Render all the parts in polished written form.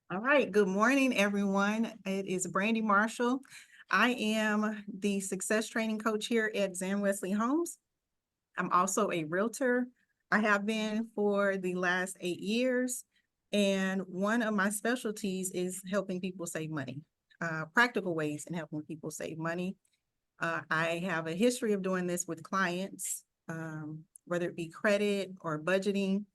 All right, good morning, everyone. It is Brandy Marshall. I am the success training coach here at Zan Wesley Homes. I'm also a realtor. I have been for the last 8 years, and one of my specialties is helping people save money, practical ways in helping people save money. I have a history of doing this with clients, whether it be credit or budgeting.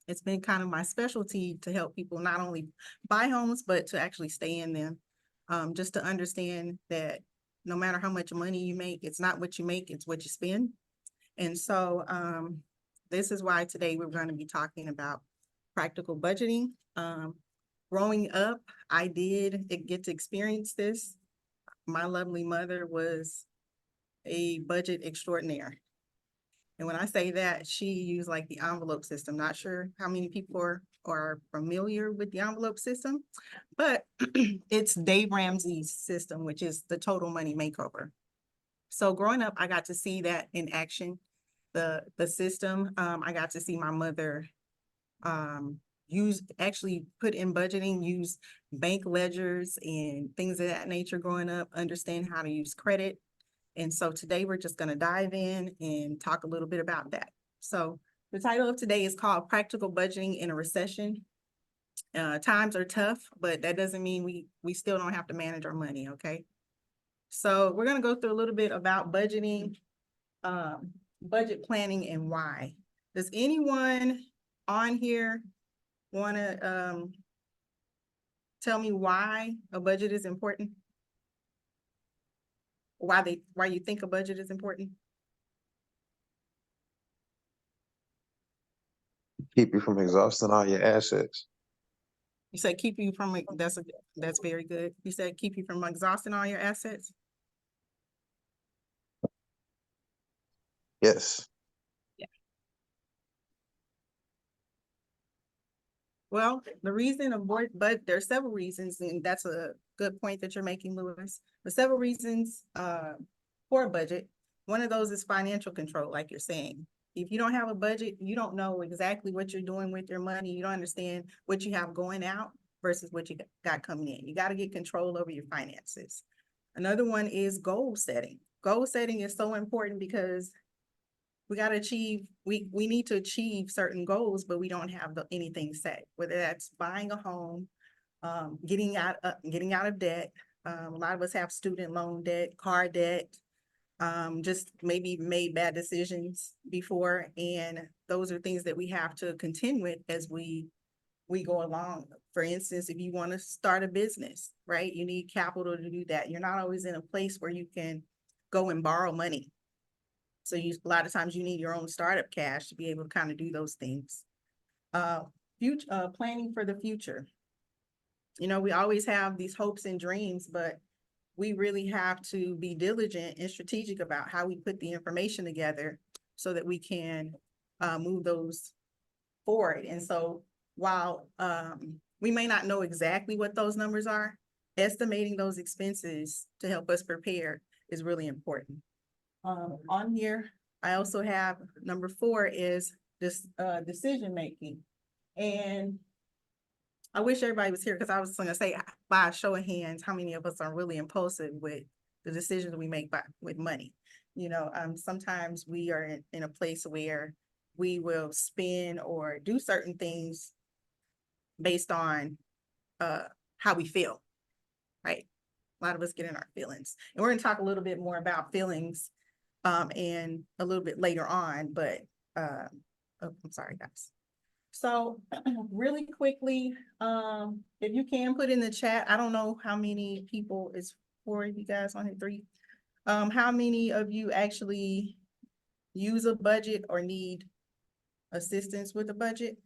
It's been kind of my specialty to help people not only buy homes, but to actually stay in them. Just to understand that no matter how much money you make, it's not what you make, it's what you spend. And so this is why today we're going to be talking about practical budgeting. Growing up, I did get to experience this. My lovely mother was a budget extraordinaire. And when I say that, she used like the envelope system. Not sure how many people are familiar with the envelope system, but it's Dave Ramsey's system, which is the total money makeover. So growing up, I got to see that in action, the system. I got to see my mother actually put in budgeting, use bank ledgers and things of that nature growing up, understand how to use credit. And so today we're just going to dive in and talk a little bit about that. So the title of today is called Practical Budgeting in a Recession. Times are tough, but that doesn't mean we still don't have to manage our money, okay? So we're going to go through a little bit about budgeting, budget planning, and why. Does anyone on here want to tell me why a budget is important? Why you think a budget is important? Keep you from exhausting all your assets. You said keep you from, that's very good. You said keep you from exhausting all your assets? Yes. Yeah. Well, the reason but there's several reasons, and that's a good point that you're making, Lewis. There's several reasons for a budget. One of those is financial control, like you're saying. If you don't have a budget, you don't know exactly what you're doing with your money. You don't understand what you have going out versus what you got coming in. You got to get control over your finances. Another one is goal setting. Goal setting is so important because we got to achieve, we need to achieve certain goals, but we don't have anything set, whether that's buying a home, getting out of debt. A lot of us have student loan debt, car debt, just maybe made bad decisions before. And those are things that we have to contend with as we go along. For instance, if you want to start a business, right, you need capital to do that. You're not always in a place where you can go and borrow money. So a lot of times you need your own startup cash to be able to kind of do those things. Planning for the future. You know, we always have these hopes and dreams, but we really have to be diligent and strategic about how we put the information together so that we can move those forward. And so while we may not know exactly what those numbers are, estimating those expenses to help us prepare is really important. On here, I also have number 4 is this decision making. And I wish everybody was here because I was going to say, by a show of hands, how many of us are really impulsive with the decisions we make with money? You know, sometimes we are in a place where we will spend or do certain things based on how we feel, right? A lot of us get in our feelings. And we're going to talk a little bit more about feelings and a little bit later on, but oh, I'm sorry, guys. So really quickly, if you can put in the chat, I don't know how many people is 4 of you guys on here, 3. How many of you actually use a budget or need assistance with a budget?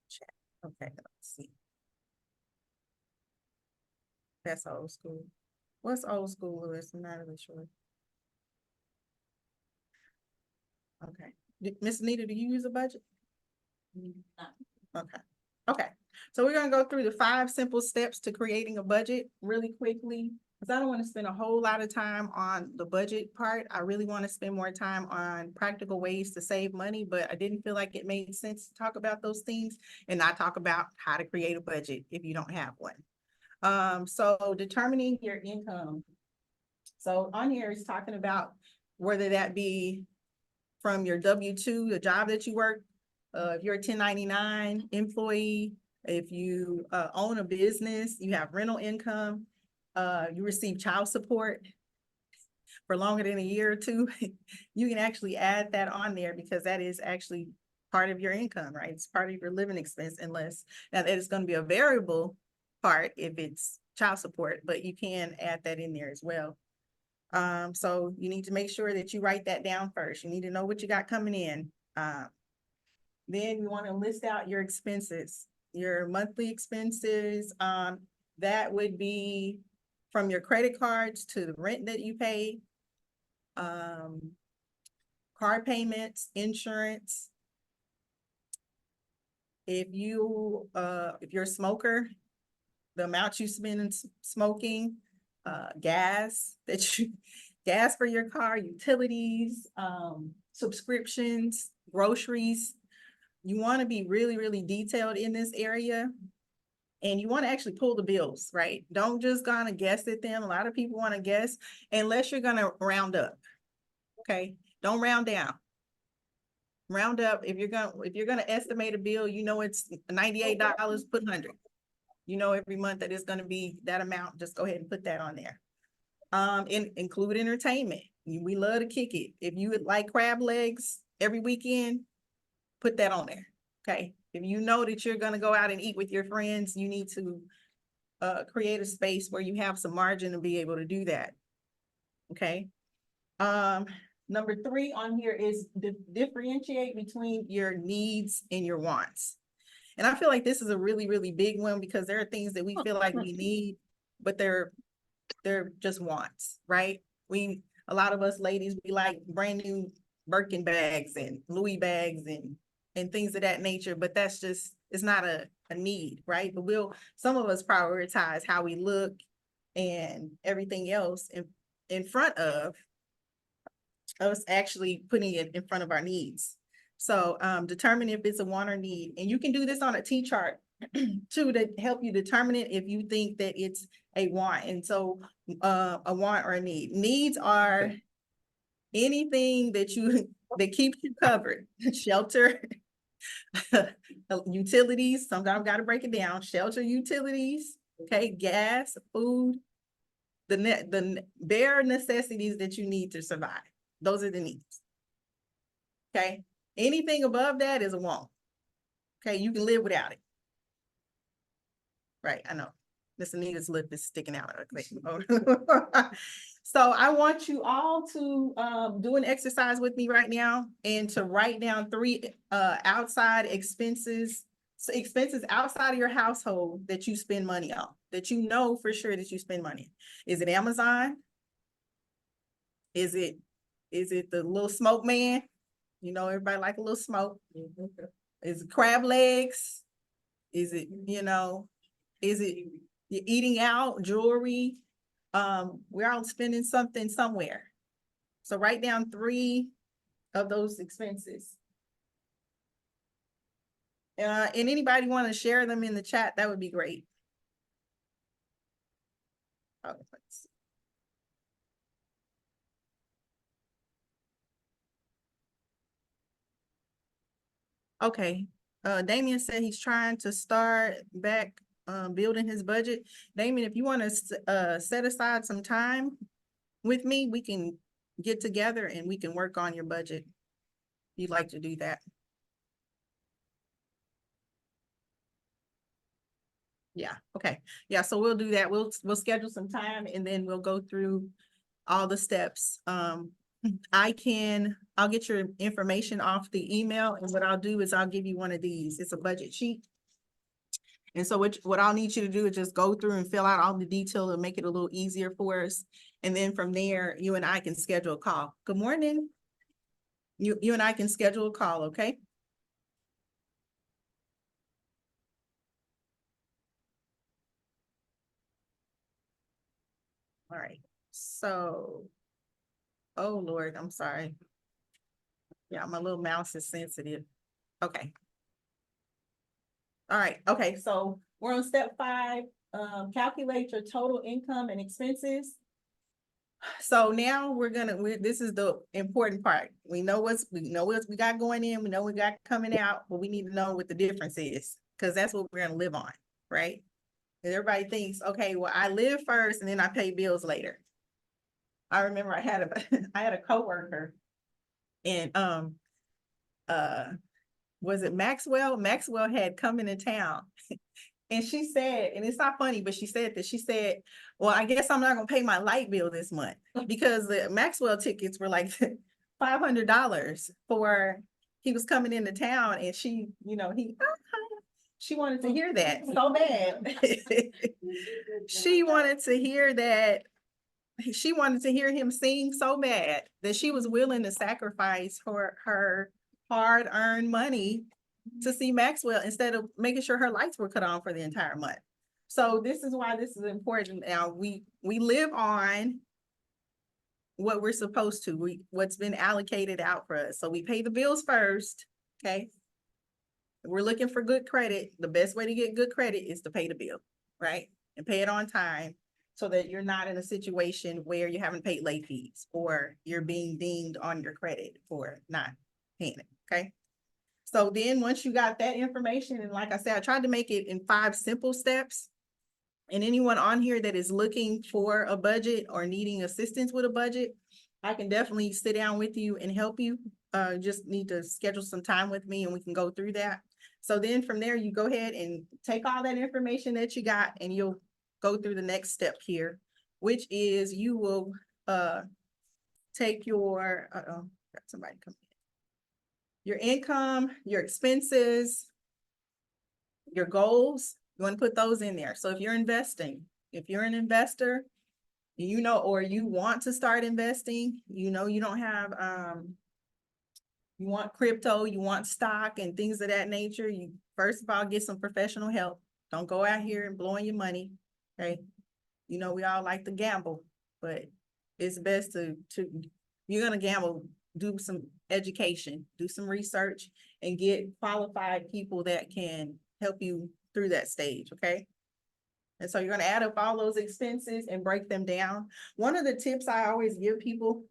Chat. Okay, let's see. That's old school. What's old school, Lewis? I'm not really sure. Okay. Miss Anita, do you use a budget? No. Okay. Okay. So we're gonna go through the 5 simple steps to creating a budget really quickly. Because I don't want to spend a whole lot of time on the budget part. I really want to spend more time on practical ways to save money, but I didn't feel like it made sense to talk about those things and not talk about how to create a budget if you don't have one. So determining your income. So on here it's talking about whether that be from your W-2, the job that you work, if you're a 1099 employee, if you own a business, you have rental income, you receive child support for longer than a year or two, you can actually add that on there because that is actually part of your income, right? It's part of your living expense unless, now that is going to be a variable part if it's child support, but you can add that in there as well. So you need to make sure that you write that down first. You need to know what you got coming in. Then you want to list out your expenses, your monthly expenses. That would be from your credit cards to the rent that you pay, car payments, insurance. If you're a smoker, the amount you spend in smoking, gas gas for your car, utilities, subscriptions, groceries. You want to be really, really detailed in this area. And you want to actually pull the bills, right? Don't just gonna guess at them. A lot of people want to guess unless you're gonna round up. Okay, don't round down. Round up. If you're gonna estimate a bill, you know it's $98, put 100. You know every month that it's gonna be that amount. Just go ahead and put that on there. Include entertainment. We love to kick it. If you would like crab legs every weekend, put that on there. Okay. If you know that you're gonna go out and eat with your friends, you need to create a space where you have some margin to be able to do that. Okay. Number 3 on here is differentiate between your needs and your wants. And I feel like this is a really, really big one because there are things that we feel like we need, but they're just wants, right? A lot of us ladies, we like brand new Birkin bags and Louis bags and things of that nature, but that's just, it's not a need, right? But some of us prioritize how we look and everything else in front of us actually putting it in front of our needs. So determine if it's a want or need, and you can do this on a T-chart too to help you determine it if you think that it's a want. And so a want or a need. Needs are anything that keeps you covered. Shelter, utilities, sometimes got to break it down. Shelter, utilities, okay, gas, food, the bare necessities that you need to survive. Those are the needs. Okay, anything above that is a want. Okay, you can live without it. Right, I know. Miss Anita's lip is sticking out. So I want you all to do an exercise with me right now and to write down 3 outside expenses. So expenses outside of your household that you spend money on, that you know for sure that you spend money. Is it Amazon? Is it the little smoke man? You know, everybody like a little smoke. Is it crab legs? Is it, is it you're eating out, jewelry? We're all spending something somewhere. So write down 3 of those expenses. And anybody want to share them in the chat, that would be great. Oh, let's see. Okay, Damien said he's trying to start back building his budget. Damien, if you want to set aside some time with me, we can get together and we can work on your budget. If you'd like to do that. Yeah, okay. Yeah, so we'll do that. We'll schedule some time and then we'll go through all the steps. I'll get your information off the email, and what I'll do is I'll give you one of these. It's a budget sheet. And so what I'll need you to do is just go through and fill out all the detail and make it a little easier for us. And then from there, you and I can schedule a call. Good morning. You and I can schedule a call, okay? All right, so, oh Lord, I'm sorry. Yeah, my little mouse is sensitive. Okay. All right, okay, so we're on step 5, calculate your total income and expenses. So now this is the important part. We know what we got going in, we know we got coming out, but we need to know what the difference is, because that's what we're gonna live on, right? And everybody thinks, okay, well, I live first and then I pay bills later. I remember I had I had a coworker, and was it Maxwell? Maxwell had come into town. And she said, and it's not funny, but she said, well, I guess I'm not gonna pay my light bill this month because the Maxwell tickets were like $500 for, he was coming into town, and she, she wanted to hear that so bad. She wanted to hear that. She wanted to hear him sing so bad that she was willing to sacrifice her hard-earned money to see Maxwell instead of making sure her lights were cut on for the entire month. So this is why this is important. Now we live on what we're supposed to, what's been allocated out for us. So we pay the bills first, okay? We're looking for good credit. The best way to get good credit is to pay the bill, right? And pay it on time so that you're not in a situation where you haven't paid late fees or you're being dinged on your credit for not paying it, okay? So then once you got that information, and like I said, I tried to make it in 5 simple steps. And anyone on here that is looking for a budget or needing assistance with a budget, I can definitely sit down with you and help you. Just need to schedule some time with me and we can go through that. So then from there, you go ahead and take all that information that you got and you'll go through the next step here, which is you will take your, got somebody coming. Your income, your expenses, your goals, you want to put those in there. So if you're investing, if you're an investor, or you want to start investing, you don't have, you want crypto, you want stock and things of that nature, you first of all, get some professional help. Don't go out here and blowing your money, okay? We all like to gamble, but it's best to you're gonna gamble, do some education, do some research, and get qualified people that can help you through that stage, okay? And so you're gonna add up all those expenses and break them down. One of the tips I always give people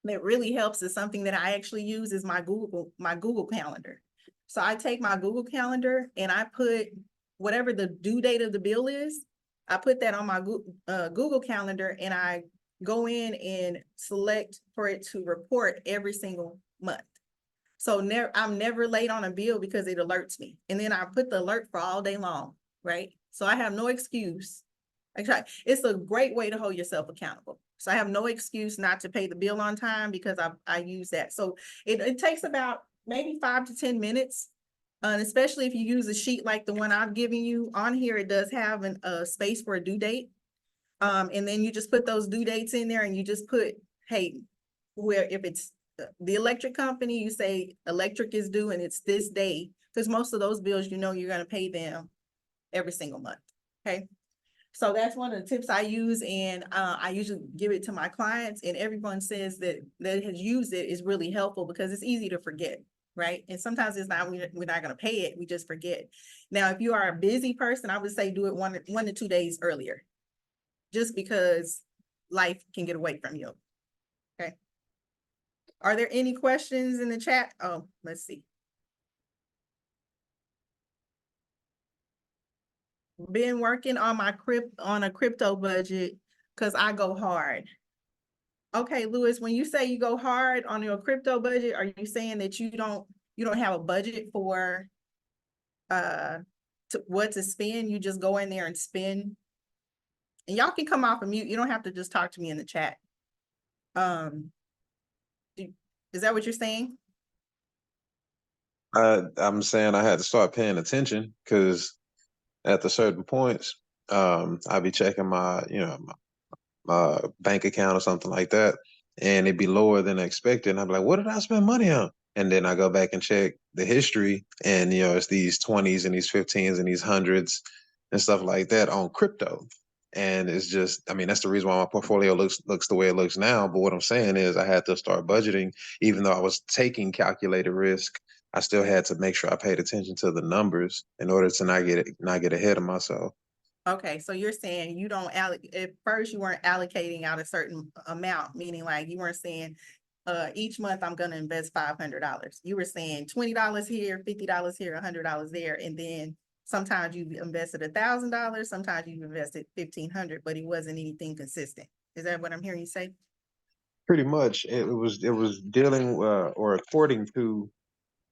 that really helps is something that I actually use is my Google Calendar. So I take my Google Calendar and I put whatever the due date of the bill is, I put that on my Google Calendar, and I go in and select for it to report every single month. So I'm never late on a bill because it alerts me. And then I put the alert for all day long, right? So I have no excuse. Actually, it's a great way to hold yourself accountable. So I have no excuse not to pay the bill on time because I use that. So it takes about maybe 5 to 10 minutes. And especially if you use a sheet like the one I've given you on here, it does have a space for a due date. And then you just put those due dates in there and you just put, hey, if it's the electric company, you say electric is due and it's this day, because most of those bills, you're going to pay them every single month, okay? So that's one of the tips I use, and I usually give it to my clients, and everyone says that has used it is really helpful because it's easy to forget, right? And sometimes it's not, we're not going to pay it, we just forget. Now, if you are a busy person, I would say do it one to 2 days earlier, just because life can get away from you, okay? Are there any questions in the chat? Oh, let's see. Been working on a crypto budget because I go hard. Okay, Lewis, when you say you go hard on your crypto budget, are you saying that you don't have a budget for what to spend? You just go in there and spend? And y'all can come off of mute. You don't have to just talk to me in the chat. Is that what you're saying? I'm saying I had to start paying attention because at the certain points, I'd be checking my bank account or something like that, and it'd be lower than expected. And I'd be like, what did I spend money on? And then I go back and check the history, and it's these 20s and these 15s and these hundreds and stuff like that on crypto. And it's just, I mean, that's the reason why my portfolio looks the way it looks now. But what I'm saying is I had to start budgeting, even though I was taking calculated risk. I still had to make sure I paid attention to the numbers in order to not get ahead of myself. Okay, so you're saying you don't at first you weren't allocating out a certain amount, meaning like you weren't saying, each month I'm gonna invest $500. You were saying $20 here, $50 here, $100 there, and then sometimes you invested $1,000, sometimes you invested 1,500, but it wasn't anything consistent. Is that what I'm hearing you say? Pretty much, it was dealing or according to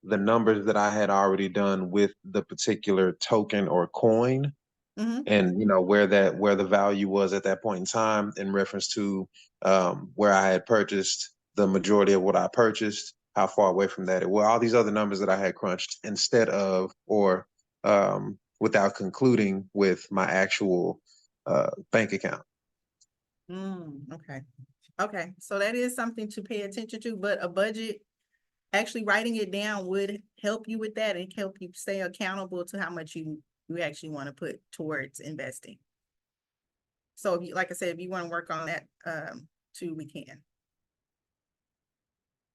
the numbers that I had already done with the particular token or coin, Mm-hmm. and where the value was at that point in time in reference to where I had purchased the majority of what I purchased, how far away from that it was, all these other numbers that I had crunched instead of or without concluding with my actual bank account. Okay. Okay, so that is something to pay attention to, but a budget, actually writing it down would help you with that and help you stay accountable to how much you actually want to put towards investing. So if you, like I said, if you want to work on that, too, we can.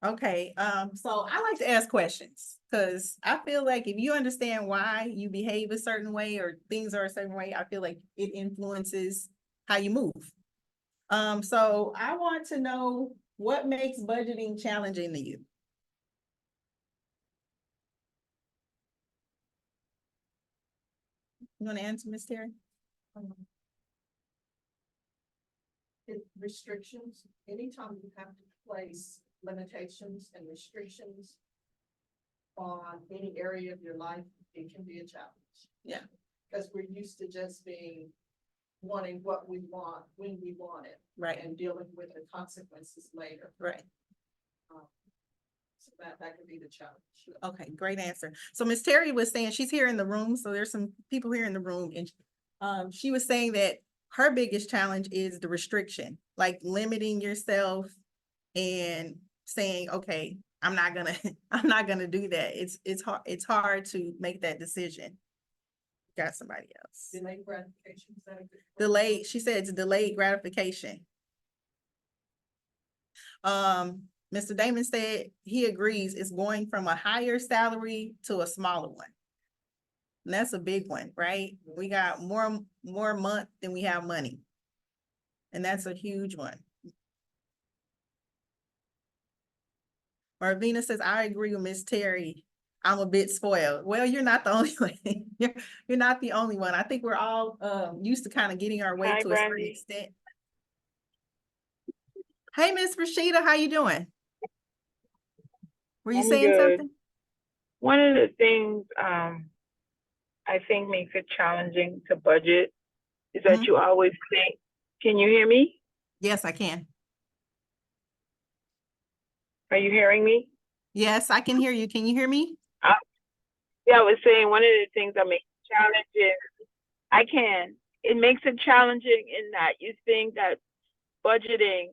Okay, so I like to ask questions because I feel like if you understand why you behave a certain way or things are a certain way, I feel like it influences how you move. So I want to know what makes budgeting challenging to you. You want to answer, Ms. Terry? Restrictions, anytime you have to place limitations and restrictions on any area of your life, it can be a challenge. Yeah. Because we're used to just wanting what we want when we want it. Right. And dealing with the consequences later. Right. So that could be the challenge. Okay, great answer. So Miss Terry was saying, she's here in the room, so there's some people here in the room, and she was saying that her biggest challenge is the restriction, like limiting yourself and saying, okay, I'm not gonna do that. It's hard to make that decision. Got somebody else. Delayed gratification. Is that a good word? Delayed, she said it's delayed gratification. Mr. Damon said he agrees it's going from a higher salary to a smaller one. And that's a big one, right? We got more month than we have money. And that's a huge one. Marvina says, I agree with Miss Terry. I'm a bit spoiled. Well, you're not the only one. You're not the only one. I think we're all used to kind of getting our way Hi, to a certain Brandy. extent. Hey, Miss Rashida, how you doing? Were you I'm saying good. something? One of the things I think makes it challenging to budget is that you always think, can you hear me? Yes, I can. Are you hearing me? Yes, I can hear you. Can you hear me? Yeah, I was saying one of the things that makes it challenging, I can. It makes it challenging in that you think that budgeting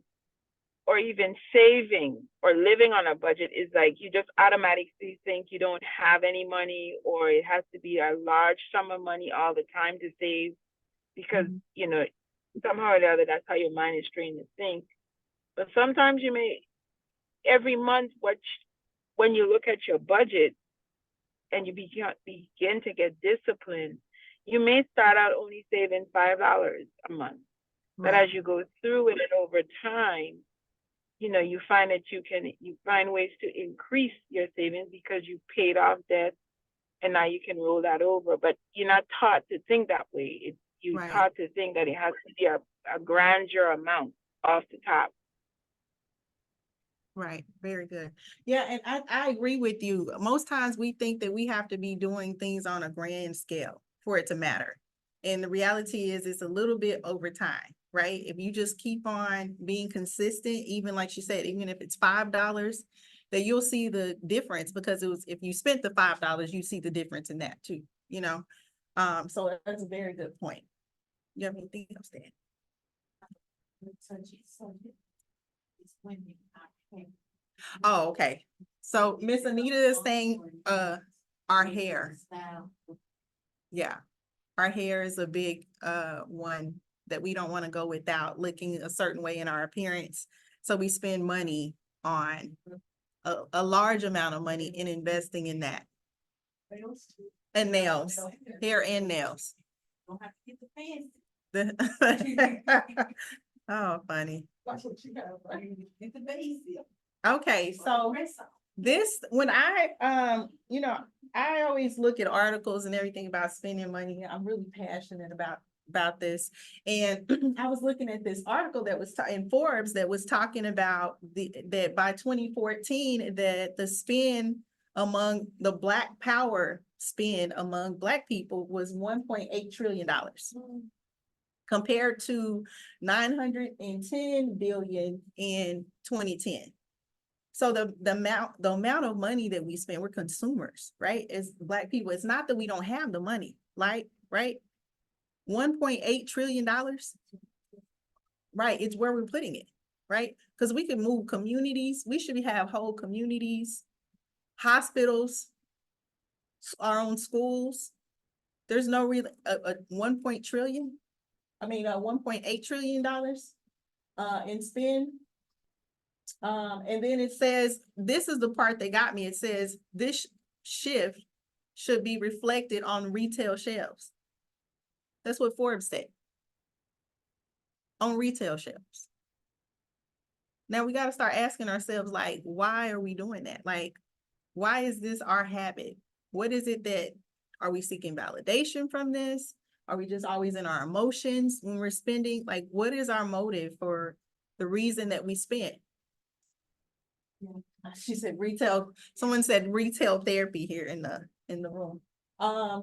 or even saving or living on a budget is like you just automatically think you don't have any money, or it has to be a large sum of money all the time to save because, somehow or the other, that's how your mind is trained to think. But sometimes you may, every month, when you look at your budget and you begin to get disciplined, you may start out only saving $5 a month. But as you go through it over time, you find that you find ways to increase your savings because you paid off debt and now you can roll that over. But you're not taught to think that way. You're taught to think that it has to be a grandeur amount off the top. Right, very good. Yeah, and I agree with you. Most times we think that we have to be doing things on a grand scale for it to matter. And the reality is it's a little bit over time, right? If you just keep on being consistent, even like she said, even if it's $5, that you'll see the difference because if you spent the $5, you see the difference in that too, So that's a very good point. You have anything else, Dan? Oh, okay. So Miss Anita is saying, our hair. Yeah, our hair is a big, one that we don't want to go without looking a certain way in our appearance. So we spend money on a large amount of money in investing in that. Nails too. And nails, Nail hair and nails. Don't have to get the fancy. Oh, funny. That's what you have, right? Get the basic. Okay, so this, when I, you know, I always look at articles and everything about spending money. I'm really passionate about this. And I was looking at this article that was in Forbes that was talking about that by 2014, that the spend among the Black power spend among Black people was $1.8 trillion. Compared to 910 billion in 2010. So the amount of money that we spend, we're consumers, right? As Black people, it's not that we don't have the money, like, right? $1.8 trillion, right? It's where we're putting it, right? Because we can move communities. We should have whole communities, hospitals, our own schools. There's no real, a 1.8 trillion in spend. And then it says, this is the part that got me. It says this shift should be reflected on retail shelves. That's what Forbes said. On retail shelves. Now we got to start asking ourselves, like, why are we doing that? Like, why is this our habit? What is it that, are we seeking validation from this? Are we just always in our emotions when we're spending? Like, what is our motive for the reason that we spend? She said retail, someone said retail therapy here in the room.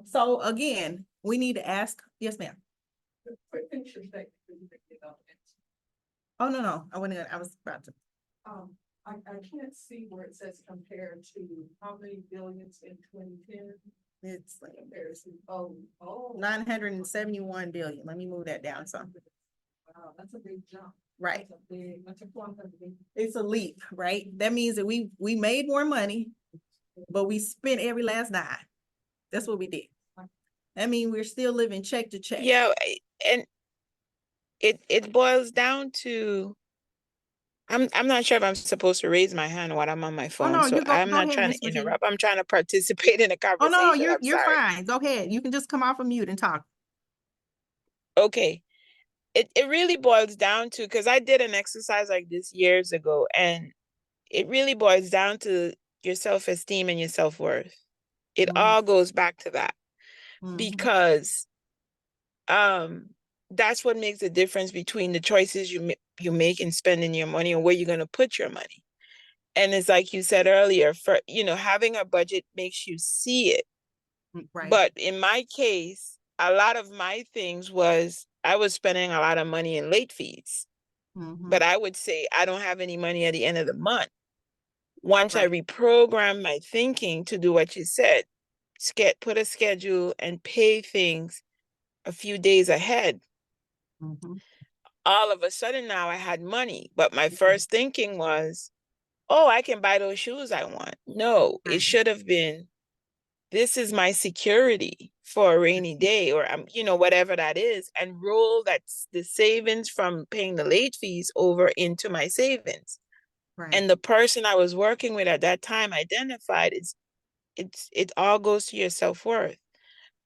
So again, we need to ask, yes, ma'am. Quick picture statement. Oh, no, I was about to. I can't see where it says compared to how many billions in 2010. It's like There's, 971 billion. Let me move that down some. Wow, that's a big jump. Right. That's a quantum leap. It's a leap, right? That means that we made more money, but we spent every last dime. That's what we did. That means we're still living check to check. Yeah, and it boils down to, I'm not sure if I'm supposed to raise my hand while I'm on my phone, no, so you go I'm not ahead, trying Miss to Regina. interrupt. I'm trying to participate in the Oh, conversation. no, I'm you're sorry. fine. Go ahead. You can just come off of mute and talk. Okay. It really boils down to, because I did an exercise like this years ago, and it really boils down to your self-esteem and your self-worth. It all goes back to that, because that's what makes the difference between the choices you make in spending your money and where you're going to put your money. And it's like you said earlier, for having a budget makes you see it. Right. But in my case, a lot of my things was I was spending a lot of money in late fees. But I would say I don't have any money at the end of the month. Once I reprogram my thinking to do what you said, put a schedule and pay things a few days ahead, all of a sudden now I had money. But my first thinking was, oh, I can buy those shoes I want. No, it should have been, this is my security for a rainy day, or whatever that is, and roll the savings from paying the late fees over into my savings. And the person I was working with at that time identified it all goes to your self-worth,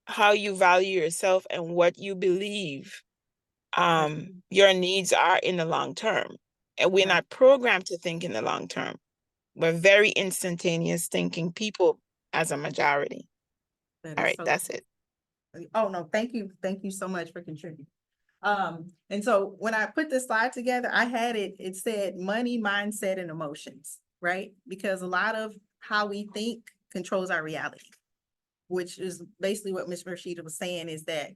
how you value yourself and what you believe your needs are in the long term. And we're not programmed to think in the long term. We're very instantaneous thinking people as a majority. All right, that's it. Oh, no, thank you. Thank you so much for contributing. And so when I put this slide together, I had it said money, mindset, and emotions, right? Because a lot of how we think controls our reality, which is basically what Ms. Rashida was saying, is that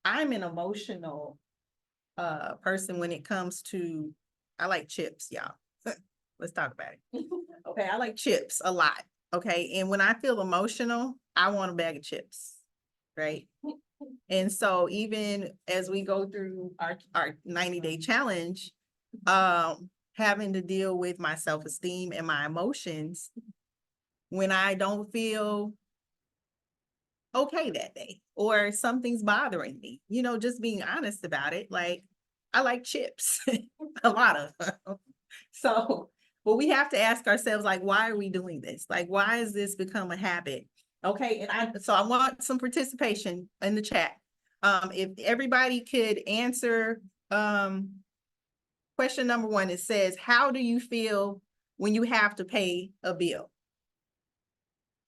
I'm an emotional person when it comes to, I like chips, y'all. Let's talk about it. Okay, I like chips a lot. Okay, and when I feel emotional, I want a bag of chips, right? And so even as we go through our 90-day challenge, having to deal with my self-esteem and my emotions, when I don't feel okay that day, or something's bothering me, just being honest about it. Like, I like chips, a lot of them. So, but we have to ask ourselves, like, why are we doing this? Like, why has this become a habit? Okay, and so I want some participation in the chat. If everybody could answer, question number 1, it says, how do you feel when you have to pay a bill?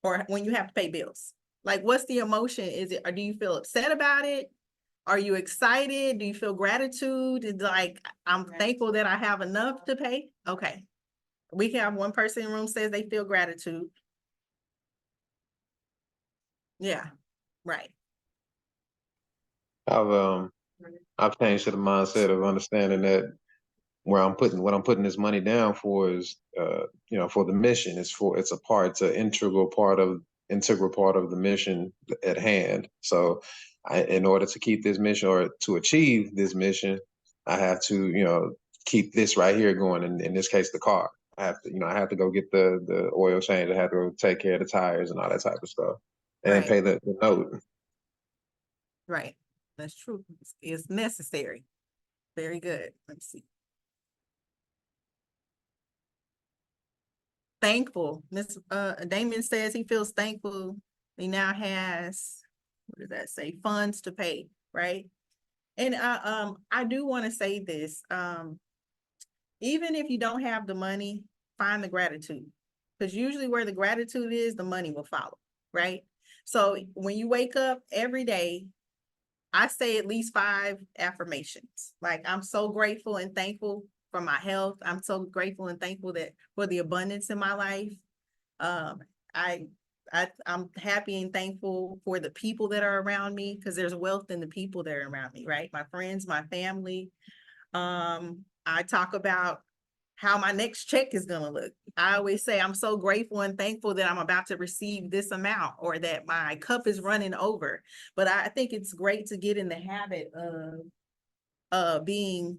Or when you have to pay bills? Like, what's the emotion? Is it, or do you feel upset about it? Are you excited? Do you feel gratitude? It's like, I'm thankful that I have enough to pay. Okay. We can have one person in the room says they feel gratitude. Yeah, right. I've changed to the mindset of understanding that what I'm putting this money down for is for the mission. It's an integral part of the mission at hand. So in order to keep this mission, or to achieve this mission, I have to keep this right here going. In this case, the car. I have to go get the oil change. I have to go take care of the tires and all that type of stuff, and Right. pay the note. Right. That's true. It's necessary. Very good. Let's see. Thankful. Miss Damon says he feels thankful. He now has, what does that say? Funds to pay, right? And I do want to say this. Even if you don't have the money, find the gratitude. Because usually where the gratitude is, the money will follow, right? So when you wake up every day, I say at least 5 affirmations. Like, I'm so grateful and thankful for my health. I'm so grateful and thankful that for the abundance in my life. I'm happy and thankful for the people that are around me, because there's wealth in the people that are around me, right? My friends, my family. I talk about how my next check is going to look. I always say I'm so grateful and thankful that I'm about to receive this amount, or that my cup is running over. But I think it's great to get in the habit of being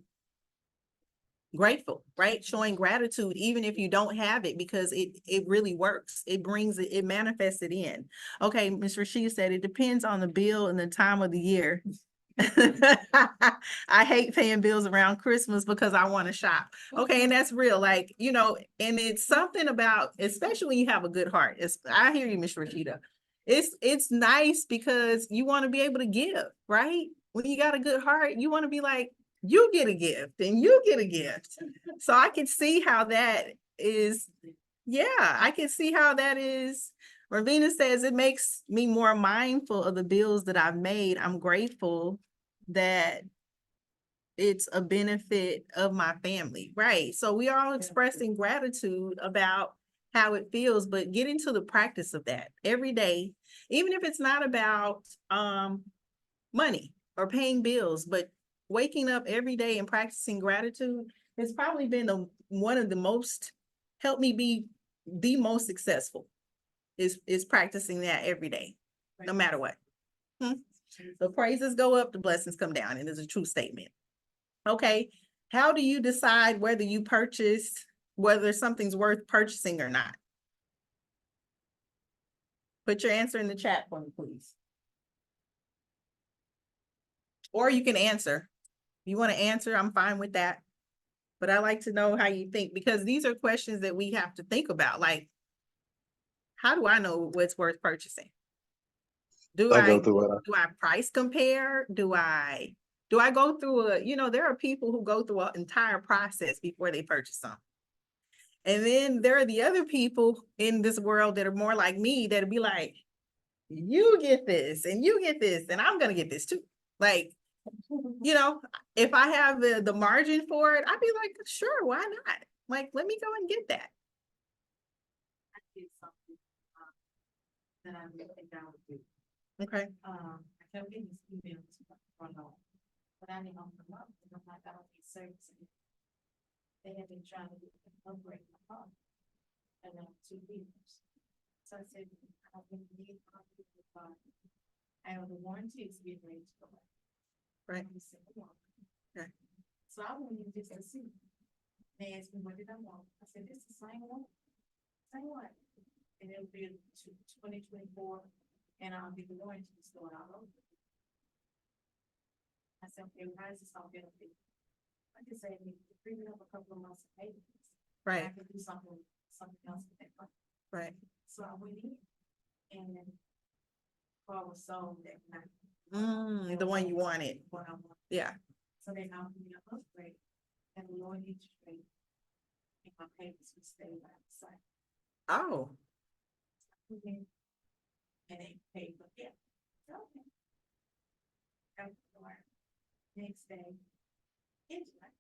grateful, right? Showing gratitude, even if you don't have it, because it really works. It brings it, it manifests it in. Okay, Ms. Rashida said it depends on the bill and the time of the year. I hate paying bills around Christmas because I want to shop. Okay, and that's real. Like, and it's something about, especially when you have a good heart. I hear you, Miss Rashida. It's nice because you want to be able to give, right? When you got a good heart, you want to be like, you get a gift and you get a gift. So I can see how that is. Yeah, I can see how that is. Ravina says it makes me more mindful of the bills that I've made. I'm grateful that it's a benefit of my family, right? So we are all expressing gratitude about how it feels, but get into the practice of that every day, even if it's not about money or paying bills, but waking up every day and practicing gratitude has probably been one of the most, helped me be the most successful, is practicing that every day, no matter what. The praises go up, the blessings come down, and it's a true statement. Okay, how do you decide whether something's worth purchasing or not? Put your answer in the chat for me, please. Or you can answer. If you want to answer, I'm fine with that. But I like to know how you think, because these are questions that we have to think about. Like, how do I know what's worth purchasing? Do I price compare? Do I go through there are people who go through an entire process before they purchase something. And then there are the other people in this world that are more like me, that'll be like, you get this and you get this, and I'm going to get this too. Like, if I have the margin for it, I'd be like, sure, why not? Like, let me go and get that. I did something that I really think I would do. Okay. I kept getting these emails from but I didn't open them up, and I'm like, I don't need services. They had been trying to upgrade my car, and then 2 years. So I said, I don't think you need the car. And the warranty is getting ready to go away. Right. Okay. So I went in just to see. They asked me, what did I want? I said, this is the same one. Same one. And it'll be 2024 And the warranty was going all over. I said, okay, why is this all benefit? I just say, bring it up a couple of months of payments. I Right, could do something else with that money. right. So I went in and then car was sold that night. The one you wanted. What I wanted. Yeah. So they offered me an upgrade and the lower interest rate. And my payments would stay by the side. Oh, And they paid for it. So, okay. Got the wire. Next day. It's like,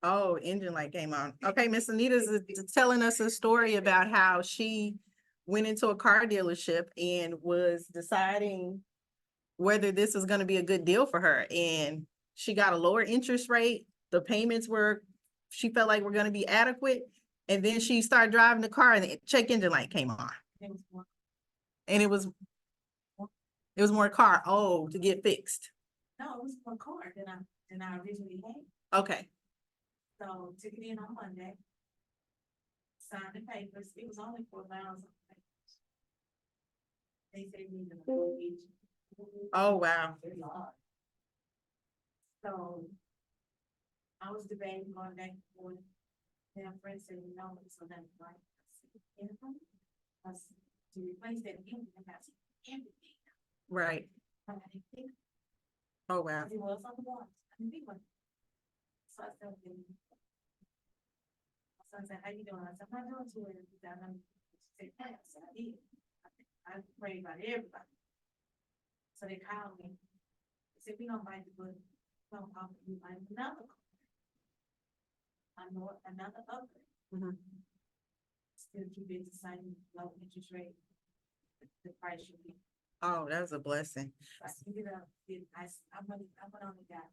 oh, engine light came on. Okay, Miss Anita's telling us a story about how she went into a car dealership and was deciding whether this was gonna be a good deal for her. And she got a lower interest rate. The payments she felt like were gonna be adequate. And then she started driving the car and the check engine light came on. it was one. And it was more car, to get fixed. No, it was more car than I originally had. Okay, So took it in on Monday. Signed the papers. It was only $4,000. They said we needed a full each. oh, wow. So I was debating going back and forth. Then a friend said, no, so that's right. To replace that engine, it has everything. Right, But I didn't think oh, wow. it was on the one. I didn't think one. So I said, okay. So I said, how you doing? I said, I'm not doing too well. She said, thanks. I did. I prayed about everybody. So they called me. They said, we don't bite the bullet. We don't offer you another car. I know another upgrade. Mhm. Still keep it the same low interest rate. The price should be. Oh, that was a blessing. I ended up, I went on the guy.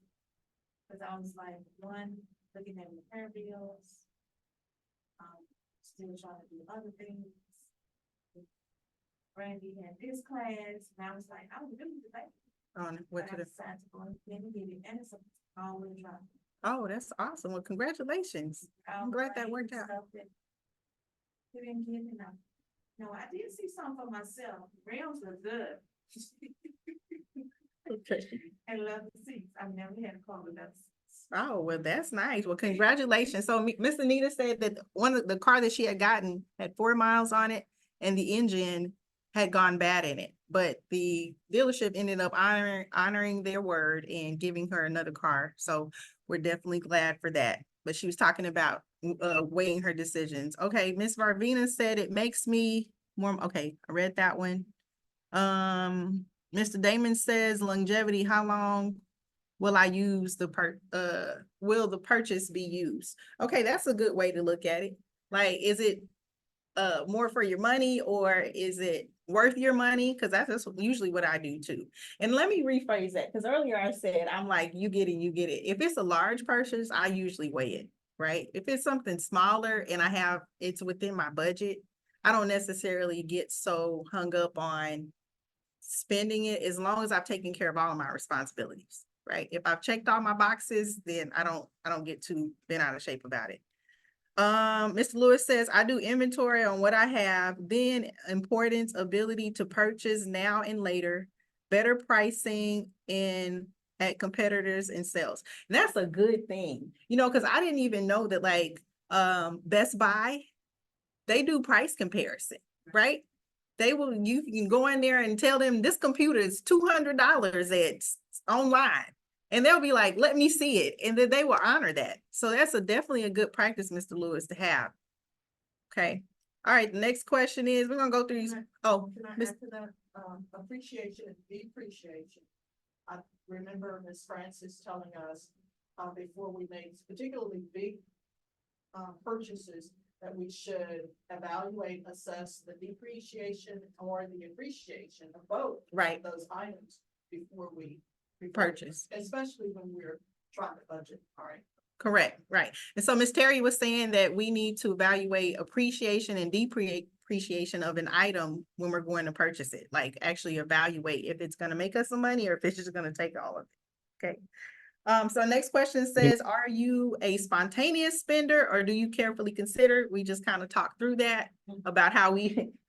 Cause I was like, one, looking at repair bills. Still trying to do other things. Brandy had this class, and I was like, I would do today. What But I could have, decided to go and get it, and it's a all-wheel drive. oh, that's awesome. Well, congratulations. I'm glad that worked out. You didn't get enough. No, I did see some for myself. Rims were good. Okay. And love the seats. I've never had a car with that. Oh, well, that's nice. Well, congratulations. So Miss Anita said that the car that she had gotten had 4 miles on it and the engine had gone bad in it. But the dealership ended up honoring their word and giving her another car. So we're definitely glad for that. But she was talking about weighing her decisions. Okay, Miss Varvina said it makes me more, okay, I read that one. Mr. Damon says longevity, how long will I use will the purchase be used? Okay, that's a good way to look at it. Like, is it more for your money or is it worth your money? Because that's usually what I do too. And let me rephrase that, because earlier I said, I'm like, you get it, you get it. If it's a large purchase, I usually weigh it, right? If it's something smaller and it's within my budget, I don't necessarily get so hung up on spending it as long as I've taken care of all of my responsibilities, right? If I've checked all my boxes, then I don't get too bent out of shape about it. Mr. Lewis says, I do inventory on what I have, then importance, ability to purchase now and later, better pricing at competitors and sales. And that's a good thing, because I didn't even know that Best Buy, they do price comparison, right? You can go in there and tell them this computer is $200 it's online. And they'll be like, let me see it. And then they will honor that. So that's definitely a good practice, Mr. Lewis, to have. Okay. All right. The next question is, we're going to go through these. Oh, Can I Miss- add to that, appreciation and depreciation? I remember Ms. Francis telling us, before we made particularly big, purchases, that we should evaluate, assess the depreciation or the appreciation of both. Right. Those items before we Purchase. especially when we're trying to budget, all right? Correct. Right. And so Ms. Terry was saying that we need to evaluate appreciation and depreciation of an item when we're going to purchase it. Like actually evaluate if it's going to make us some money or if it's just going to take all of it. Okay. So next question says, are you a spontaneous spender or do you carefully consider? We just kind of talked through that about how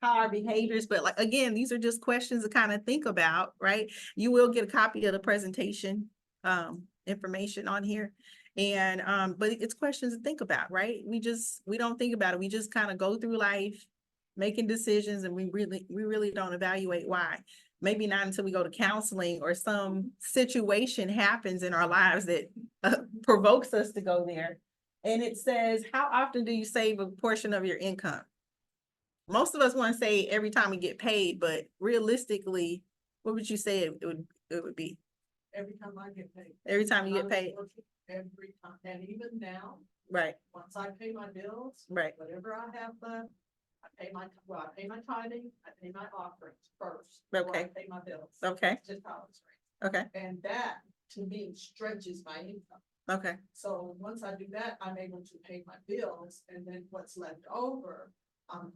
our behaviors, but like, again, these are just questions to kind of think about, right? You will get a copy of the presentation, information on here. And, but it's questions to think about, right? We don't think about it. We just kind of go through life making decisions and we really don't evaluate why. Maybe not until we go to counseling or some situation happens in our lives that provokes us to go there. And it says, how often do you save a portion of your income? Most of us want to say every time we get paid, but realistically, what would you say it would be? Every time I get paid. Every time you get paid? Every time, and even now, Right, once I pay my bills. right, Whatever I have left, I pay my tithing, I pay my offerings first. before I Okay. pay my bills. okay, That's just how it's right. okay, And that, to me, stretches my income. okay, So once I do that, I'm able to pay my bills, and then what's left over, I'm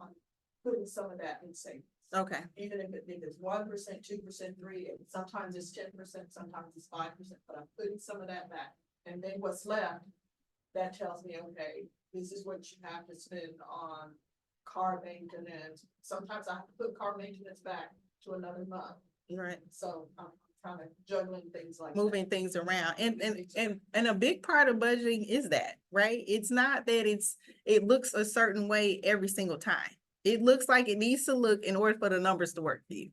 putting some of that in savings. okay, Even if it's 1%, 2%, 3%, and sometimes it's 10%, sometimes it's 5%, but I'm putting some of that back. And then what's left, that tells me, okay, this is what you have to spend on car maintenance. Sometimes I have to put car maintenance back to another month. right. So I'm kind of juggling things like that. Moving things around. And a big part of budgeting is that, right? It's not that it looks a certain way every single time. It looks like it needs to look in order for the numbers to work for you.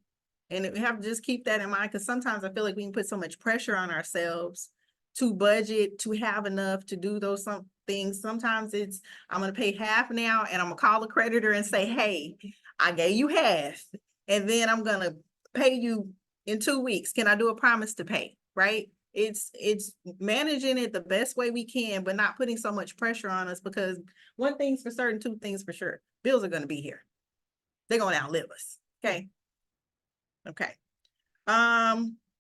And we have to just keep that in mind, because sometimes I feel like we can put so much pressure on ourselves to budget, to have enough to do those some things. Sometimes it's, I'm gonna pay half now and I'm gonna call the creditor and say, hey, I gave you half, and then I'm gonna pay you in 2 weeks. Can I do a promise to pay? Right? It's managing it the best way we can, but not putting so much pressure on us, because one thing's for certain, two things for sure. Bills are gonna be here. They're gonna outlive us. Okay. Okay.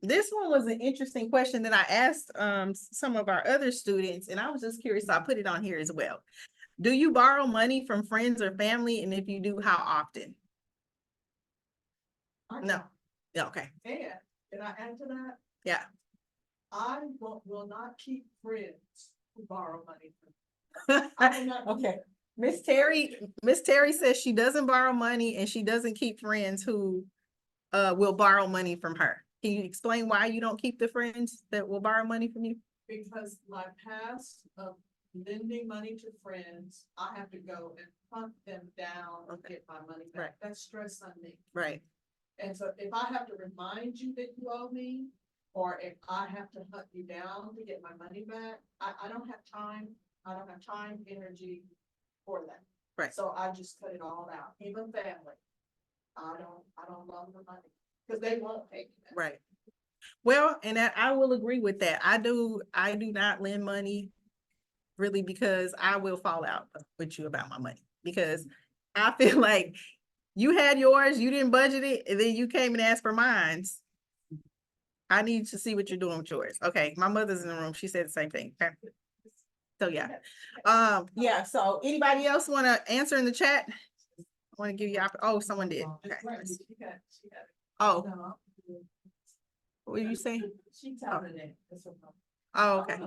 This one was an interesting question that I asked some of our other students, and I was just curious, so I put it on here as well. Do you borrow money from friends or family? And if you do, how often? No. Yeah, okay. And can I add to that? Yeah. I will not keep friends who borrow money from me. I will not do Okay. that. Miss Terry says she doesn't borrow money and she doesn't keep friends who will borrow money from her. Can you explain why you don't keep the friends that will borrow money from you? Because my past of lending money to friends, I have to go and hunt them down and get my money Right. back. That's stress on me. Right. And so if I have to remind you that you owe me, or if I have to hunt you down to get my money back, I don't have time. I don't have time, energy for that. Right. So I just cut it all out, even family. I don't love the money, because they won't pay me back. Right. Well, and I will agree with that. I do not lend money really, because I will fall out with you about my money, because I feel like you had yours, you didn't budget it, and then you came and asked for mine. I need to see what you're doing with yours. Okay, my mother's in the room. She said the same thing. Okay. So yeah. Yeah, so anybody else want to answer in the chat? I want to give you, oh, someone did. Okay. She got it. Oh, No, what did you say? she counted it. That's what Oh, okay.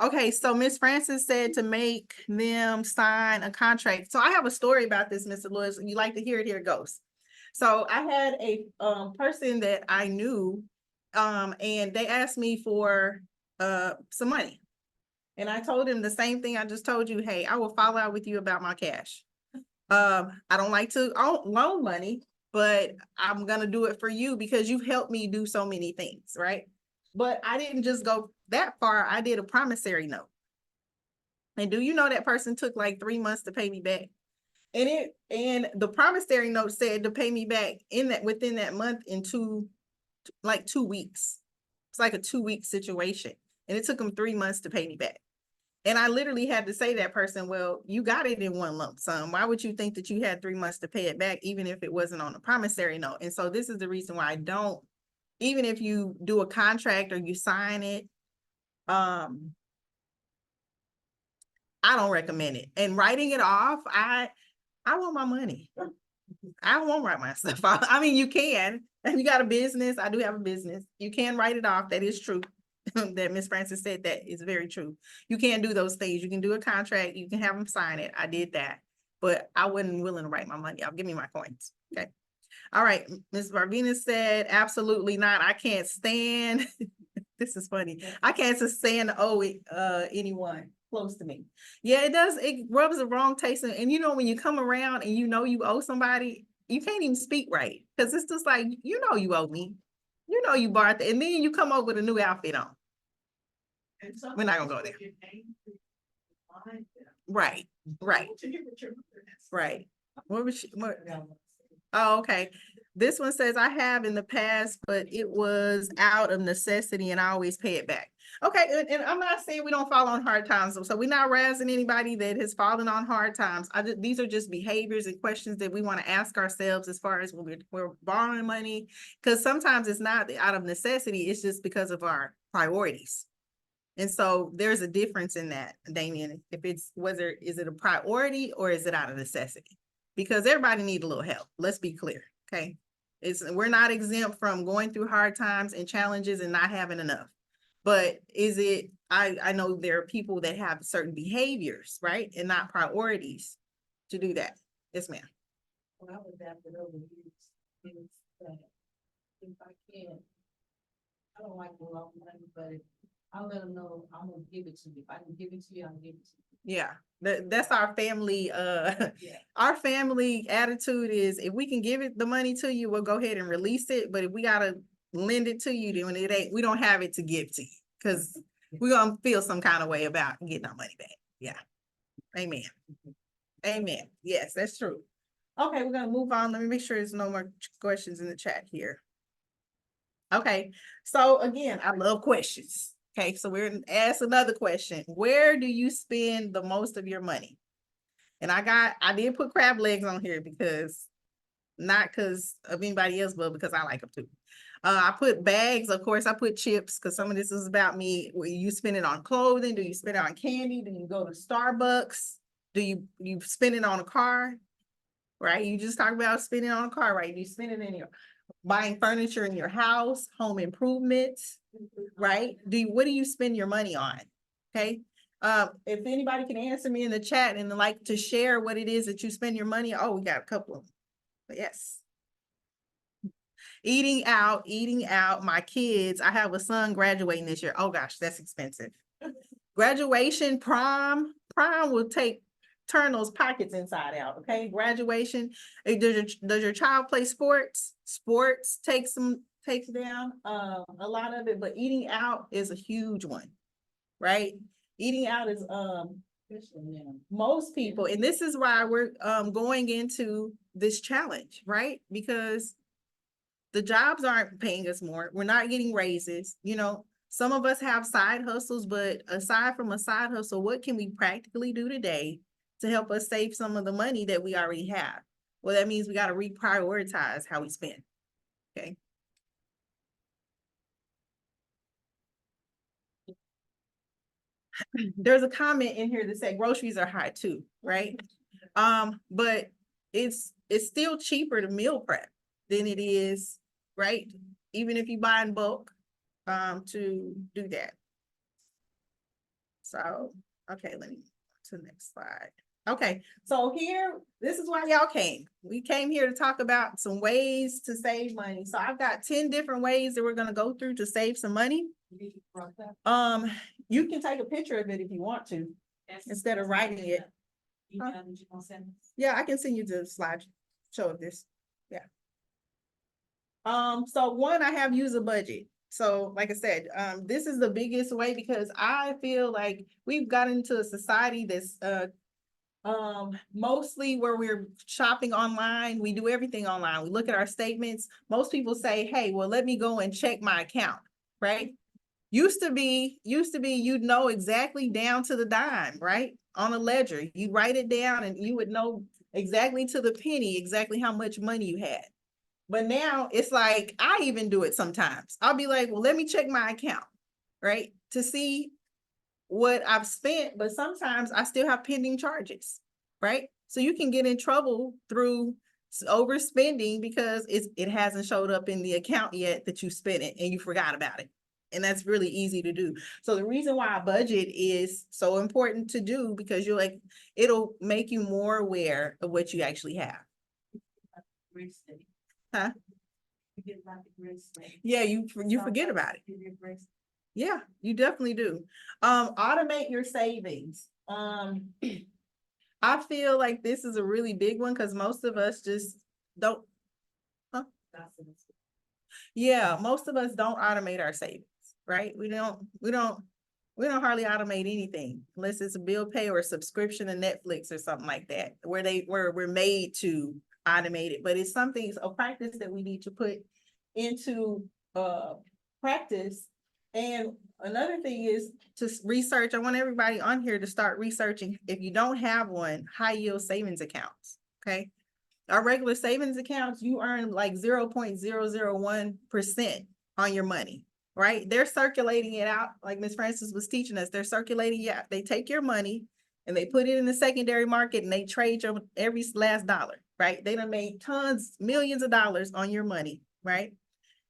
Okay, so Miss Francis said to make them sign a contract. So I have a story about this, Mr. Lewis. You like to hear it? Here it goes. So I had a person that I knew, and they asked me for some money. And I told him the same thing I just told you. Hey, I will follow out with you about my cash. I don't like to loan money, but I'm gonna do it for you because you've helped me do so many things, right? But I didn't just go that far. I did a promissory note. And do you know that person took like 3 months to pay me back? And the promissory note said to pay me back within that month in 2 weeks. It's like a 2-week situation. And it took them 3 months to pay me back. And I literally had to say to that person, well, you got it in one lump sum. Why would you think that you had 3 months to pay it back, even if it wasn't on a promissory note? And so this is the reason why I don't, even if you do a contract or you sign it, I don't recommend it. And writing it off, I want my money. I won't write my stuff off. I mean, you can. If you got a business, I do have a business. You can write it off. That is true. that Miss Francis said that is very true. You can't do those things. You can do a contract, you can have them sign it. I did that. But I wasn't willing to write my money out. Give me my coins. Okay. All right. Ms. Barvina said, absolutely not. I can't stand. This is funny. I can't stand to owe anyone close to me. Yeah, it does. It rubs the wrong taste. And you know, when you come around and you know you owe somebody, you can't even speak right. Because it's just like, you know, you owe me. You know, you bought that. And then you come up with a new outfit on. And We're not gonna sometimes go when there. you're angry, find them. Right, right, To hear what your mother has to say. right. What was she, oh, okay. This one says, I have in the past, but it was out of necessity and I always pay it back. Okay, and I'm not saying we don't fall on hard times, so we're not razzing anybody that has fallen on hard times. These are just behaviors and questions that we want to ask ourselves as far as when we're borrowing money, because sometimes it's not out of necessity, it's just because of our priorities. And so there's a difference in that, Damien, if it's is it a priority or is it out of necessity? Because everybody needs a little help. Let's be clear, okay? We're not exempt from going through hard times and challenges and not having enough. But is it, I know there are people that have certain behaviors, right? And not priorities to do that. Yes, ma'am. What I would adapt it over years is that if I can, I don't like the long money, but I'll let them know I'm gonna give it to you. If I can give it to you, I'll give it to you. Yeah, that's our family, Yeah. our family attitude is if we can give it the money to you, we'll go ahead and release it. But if we gotta lend it to you, then it ain't, we don't have it to give to you. Cause we're gonna feel some kind of way about getting our money back. Yeah. Amen. Amen. Yes, that's true. Okay, we're gonna move on. Let me make sure there's no more questions in the chat here. Okay, so again, I love questions. Okay, so we're gonna ask another question. Where do you spend the most of your money? And I did put crab legs on here because, not because of anybody else, but because I like them too. I put bags, of course, I put chips because some of this is about me. You spend it on clothing? Do you spend it on candy? Do you go to Starbucks? Do you spend it on a car? Right? You just talked about spending on a car, right? You spend it in your buying furniture in your house, home improvements, right? What do you spend your money on? Okay. If anybody can answer me in the chat and like to share what it is that you spend your money. Oh, we got a couple of them. But yes. Eating out, my kids. I have a son graduating this year. Oh gosh, that's expensive. Graduation, prom will turn those pockets inside out. Okay, graduation. Does your child play sports? Sports takes down a lot of it, but eating out is a huge one, right? Eating out is most people, and this is why we're going into this challenge, right? Because the jobs aren't paying us more. We're not getting raises. You know, some of us have side hustles, but aside from a side hustle, what can we practically do today to help us save some of the money that we already have? Well, that means we got to reprioritize how we spend. Okay. There's a comment in here that said groceries are high too, right? But it's still cheaper to meal prep than it is, right? Even if you buy in bulk, to do that. So, okay, let me to the next slide. Okay, so here, this is why y'all came. We came here to talk about some ways to save money. So I've got 10 different ways that we're gonna go through to save some money. You can take a picture of it if you want to, instead of writing it. Yeah, I can send you the slide show of this. Yeah. So one, I have use a budget. So like I said, this is the biggest way because I feel like we've gotten into a society that's mostly where we're shopping online. We do everything online. We look at our statements. Most people say, hey, well, let me go and check my account, right? Used to be, you'd know exactly down to the dime, right? On a ledger, you write it down and you would know exactly to the penny, exactly how much money you had. But now it's like, I even do it sometimes. I'll be like, well, let me check my account, right? To see what I've spent, but sometimes I still have pending charges, right? So you can get in trouble through overspending because it hasn't showed up in the account yet that you spent it and you forgot about it. And that's really easy to do. So the reason why a budget is so important to do, because it'll make you more aware of what you actually have. Huh? Yeah, you forget about it. Yeah, you definitely do. Automate your savings. I feel like this is a really big one because most of us just don't. Huh? Yeah, most of us don't automate our savings, right? We don't hardly automate anything unless it's a bill pay or a subscription to Netflix or something like that, where we're made to automate it. But it's a practice that we need to put into practice. And another thing is to research. I want everybody on here to start researching, if you don't have one, high yield savings accounts. Okay. Our regular savings accounts, you earn like 0.001% on your money, right? They're circulating it out, like Ms. Francis was teaching us. They're circulating it out. They take your money and they put it in the secondary market and they trade your every last dollar, right? They done made millions of dollars on your money, right?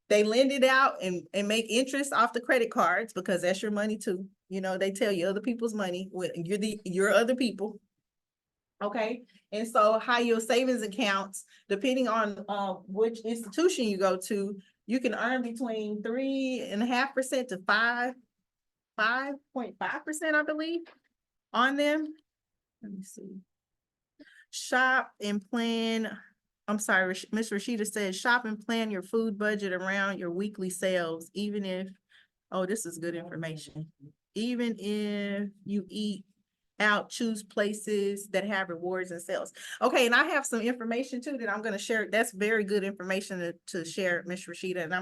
They lend it out and make interest off the credit cards because that's your money too. You know, they tell you other people's money when you're other people. Okay, and so high yield savings accounts, depending on which institution you go to, you can earn between 3.5% to 5.5%, I believe, on them. Let me see. Shop and plan. I'm sorry, Ms. Rashida says, shop and plan your food budget around your weekly sales, even if, oh, this is good information. Even if you eat out, choose places that have rewards and sales. Okay, and I have some information too that I'm going to share. That's very good information to share, Ms. Rashida. And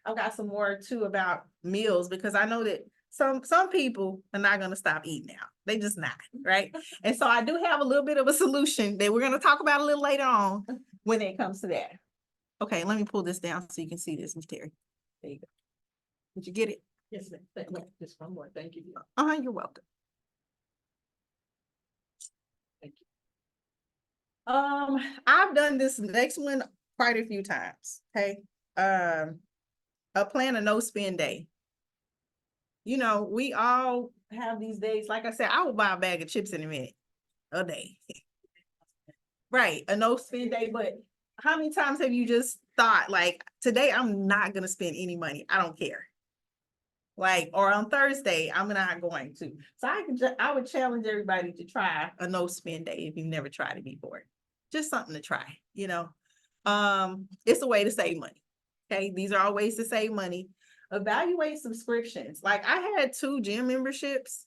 I've got some more too about meals, because I know that some people are not going to stop eating out. They just not, right? And so I do have a little bit of a solution that we're going to talk about a little later on when it comes to that. Okay, let me pull this down so you can see this, Ms. Terry. There you go. Did you get it? Yes, ma'am. Just one more. Thank you. You're welcome. Thank you. I've done this next one quite a few times. Okay. A plan a no spend day. You know, we all have these days. Like I said, I will buy a bag of chips in a minute, a day. Right, a no spend day. But how many times have you just thought, like, today I'm not gonna spend any money. I don't care. Like, or on Thursday, I'm not going to. So I would challenge everybody to try a no spend day if you've never tried it before. Just something to try, you know. It's a way to save money. Okay, these are all ways to save money. Evaluate subscriptions. Like, I had 2 gym memberships.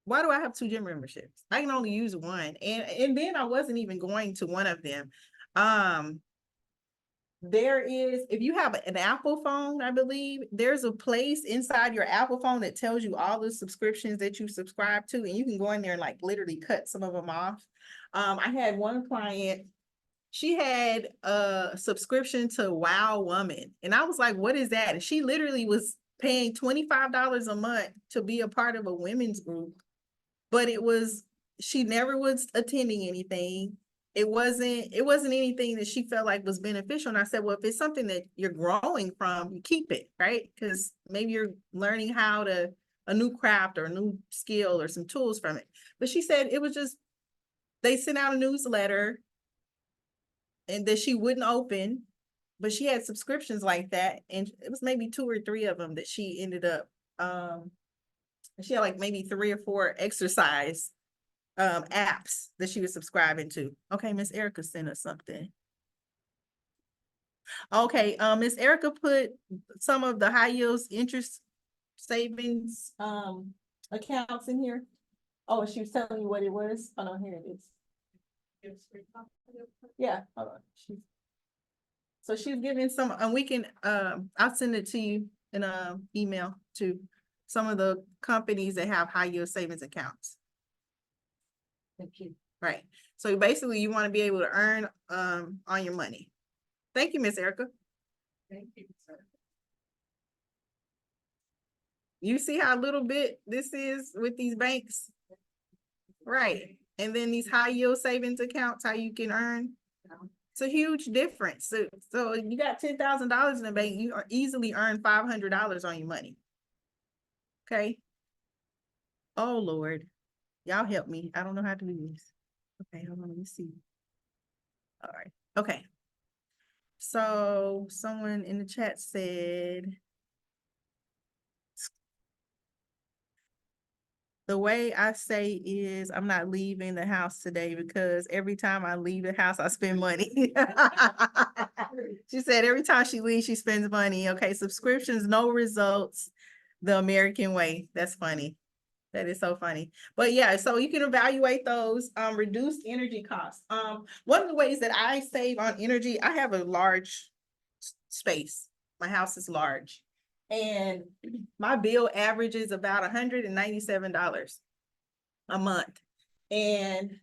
Why do I have 2 gym memberships? I can only use one. And then I wasn't even going to one of them. There is, if you have an Apple phone, I believe there's a place inside your Apple phone that tells you all the subscriptions that you subscribe to, and you can go in there and like literally cut some of them off. I had one client, she had a subscription to Wow Woman, and I was like, what is that? And she literally was paying $25 a month to be a part of a women's group, but she never was attending anything. It wasn't anything that she felt like was beneficial. And I said, well, if it's something that you're growing from, you keep it, right? Because maybe you're learning a new craft or a new skill or some tools from it. But she said it was just, they sent out a newsletter and that she wouldn't open, but she had subscriptions like that. And it was maybe 2 or 3 of them that she ended up, she had like maybe 3 or 4 exercise apps that she was subscribing to. Okay, Miss Erica sent us something. Okay, Miss Erica put some of the high yields interest savings accounts in here. Oh, she was telling you what it was. Oh no, here it is. Yeah, hold on. So she's giving some, and we can I'll send it to you in an email to some of the companies that have high yield savings accounts. Thank you. Right. So basically you want to be able to earn on your money. Thank you, Miss Erica. Thank you, sir. You see how little bit this is with these banks? Right. And then these high yield savings accounts, how you can earn. It's a huge difference. So you got $10,000 in the bank, you are easily earn $500 on your money. Okay. Oh, Lord. Y'all help me. I don't know how to do this. Okay, hold on, let me see. All right, okay. So someone in the chat said, the way I say is I'm not leaving the house today because every time I leave the house, I spend money. She said every time she leaves, she spends money. Okay, subscriptions, no results, the American way. That's funny. That is so funny. But yeah, so you can evaluate those reduced energy costs. One of the ways that I save on energy, I have a large space. My house is large. And my bill averages about $197 a month. And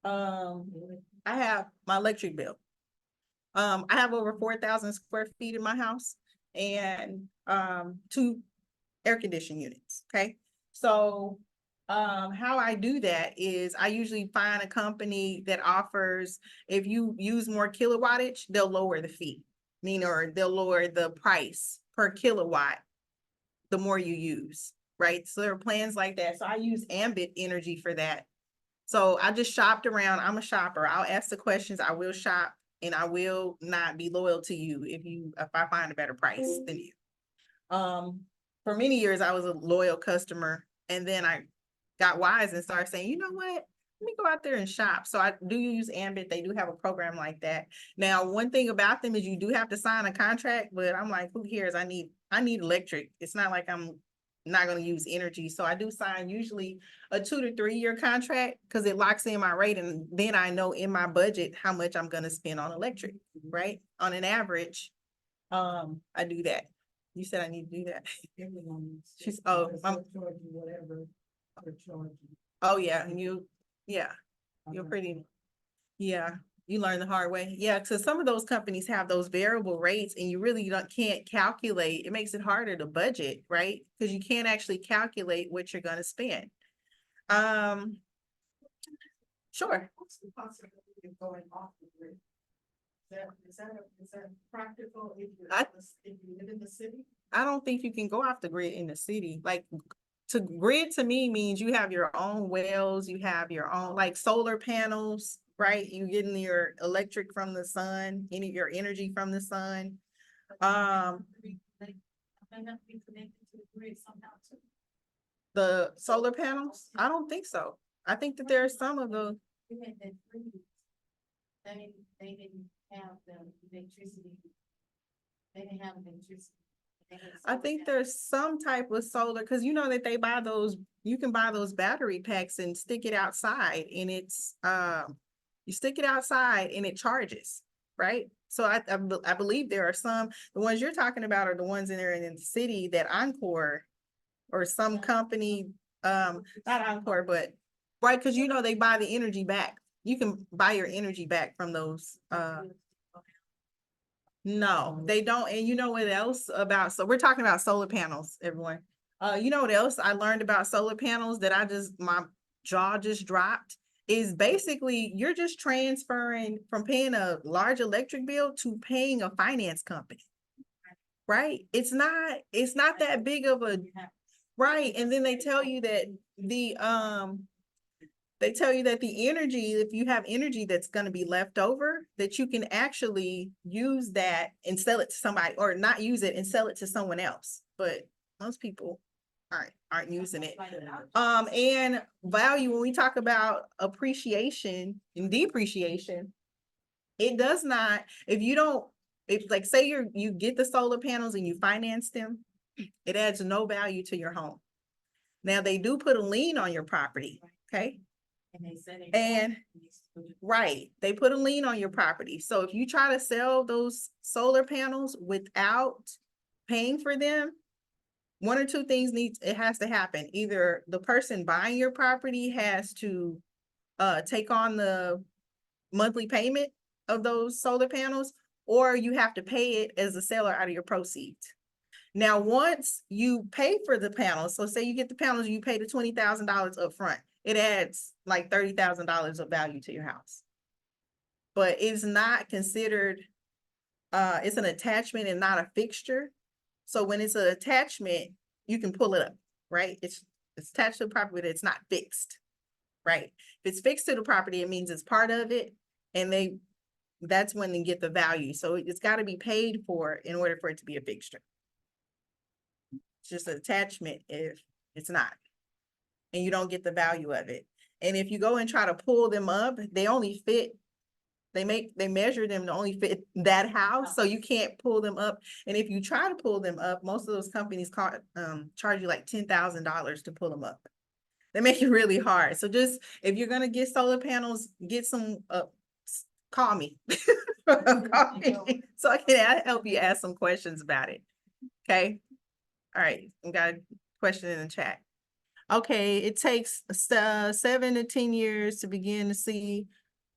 I have my electric bill. I have over 4,000 square feet in my house and 2 air conditioning units. Okay. So how I do that is I usually find a company that offers, if you use more kilowattage, they'll lower the fee. Or they'll lower the price per kilowatt the more you use, right? So there are plans like that. So I use Ambit Energy for that. So I just shopped around. I'm a shopper. I'll ask the questions. I will shop and I will not be loyal to you if I find a better price than you. For many years, I was a loyal customer, and then I got wise and started saying, you know what? Let me go out there and shop. So I do use Ambit. They do have a program like that. Now, one thing about them is you do have to sign a contract, but I'm like, who cares? I need electric. It's not like I'm not going to use energy. So I do sign usually a 2 to 3 year contract because it locks in my rate. And then I know in my budget how much I'm going to spend on electric, right? On an average, I do that. You said I need to do that. She's, oh, oh yeah, and you're pretty, yeah, you learn the hard way. Yeah, so some of those companies have those variable rates and you really can't calculate. It makes it harder to budget, right? Because you can't actually calculate what you're gonna spend. Sure. What's the possibility of going off the grid? Is that practical if you live in the city? I don't think you can go off the grid in the city. Like grid to me means you have your own wells, you have your own like solar panels, right? You getting your electric from the sun, your energy from the sun. May not be connected to the grid somehow too. The solar panels? I don't think so. I think that there are some of the, We had that freeze. They didn't have the electricity. They didn't have electricity. I think there's some type of solar, because you know that they buy those, you can buy those battery packs and stick it outside and it's, you stick it outside and it charges, right? So I believe there are some, the ones you're talking about are the ones in there in the city that Encore or some company, not Encore, but, right, because you know they buy the energy back. You can buy your energy back from those, no, they don't. And you know what else about, so we're talking about solar panels, everyone. You know what else I learned about solar panels that my jaw just dropped is basically you're just transferring from paying a large electric bill to paying a finance company. Right? It's not that big of a, right. And then they tell you that the energy, if you have energy that's going to be left over, that you can actually use that and sell it to somebody, or not use it and sell it to someone else. But most people aren't using it. And value, when we talk about appreciation and depreciation, it does not, if like say you get the solar panels and you finance them, it adds no value to your home. Now they do put a lien on your property, okay? Right, they put a lien on your property. So if you try to sell those solar panels without paying for them, one or two things it has to happen. Either the person buying your property has to take on the monthly payment of those solar panels, or you have to pay it as a seller out of your proceeds. Now, once you pay for the panels, so say you get the panels, you pay the $20,000 up front, it adds like $30,000 of value to your house. but it's not considered, it's an attachment and not a fixture. So when it's an attachment, you can pull it up, right? It's attached to the property, but it's not fixed, right? If it's fixed to the property, it means it's part of it, and that's when they get the value. So it's got to be paid for in order for it to be a fixture. It's just an attachment if it's not, and you don't get the value of it. And if you go and try to pull them up, they only fit, they measure them to only fit that house, so you can't pull them up. And if you try to pull them up, most of those companies charge you like $10,000 to pull them up. They make it really hard. So just, if you're gonna get solar panels, get some, call me. Call me, so I can help you ask some questions about it. Okay? All right, we got a question in the chat. Okay, it takes 7 to 10 years to begin to see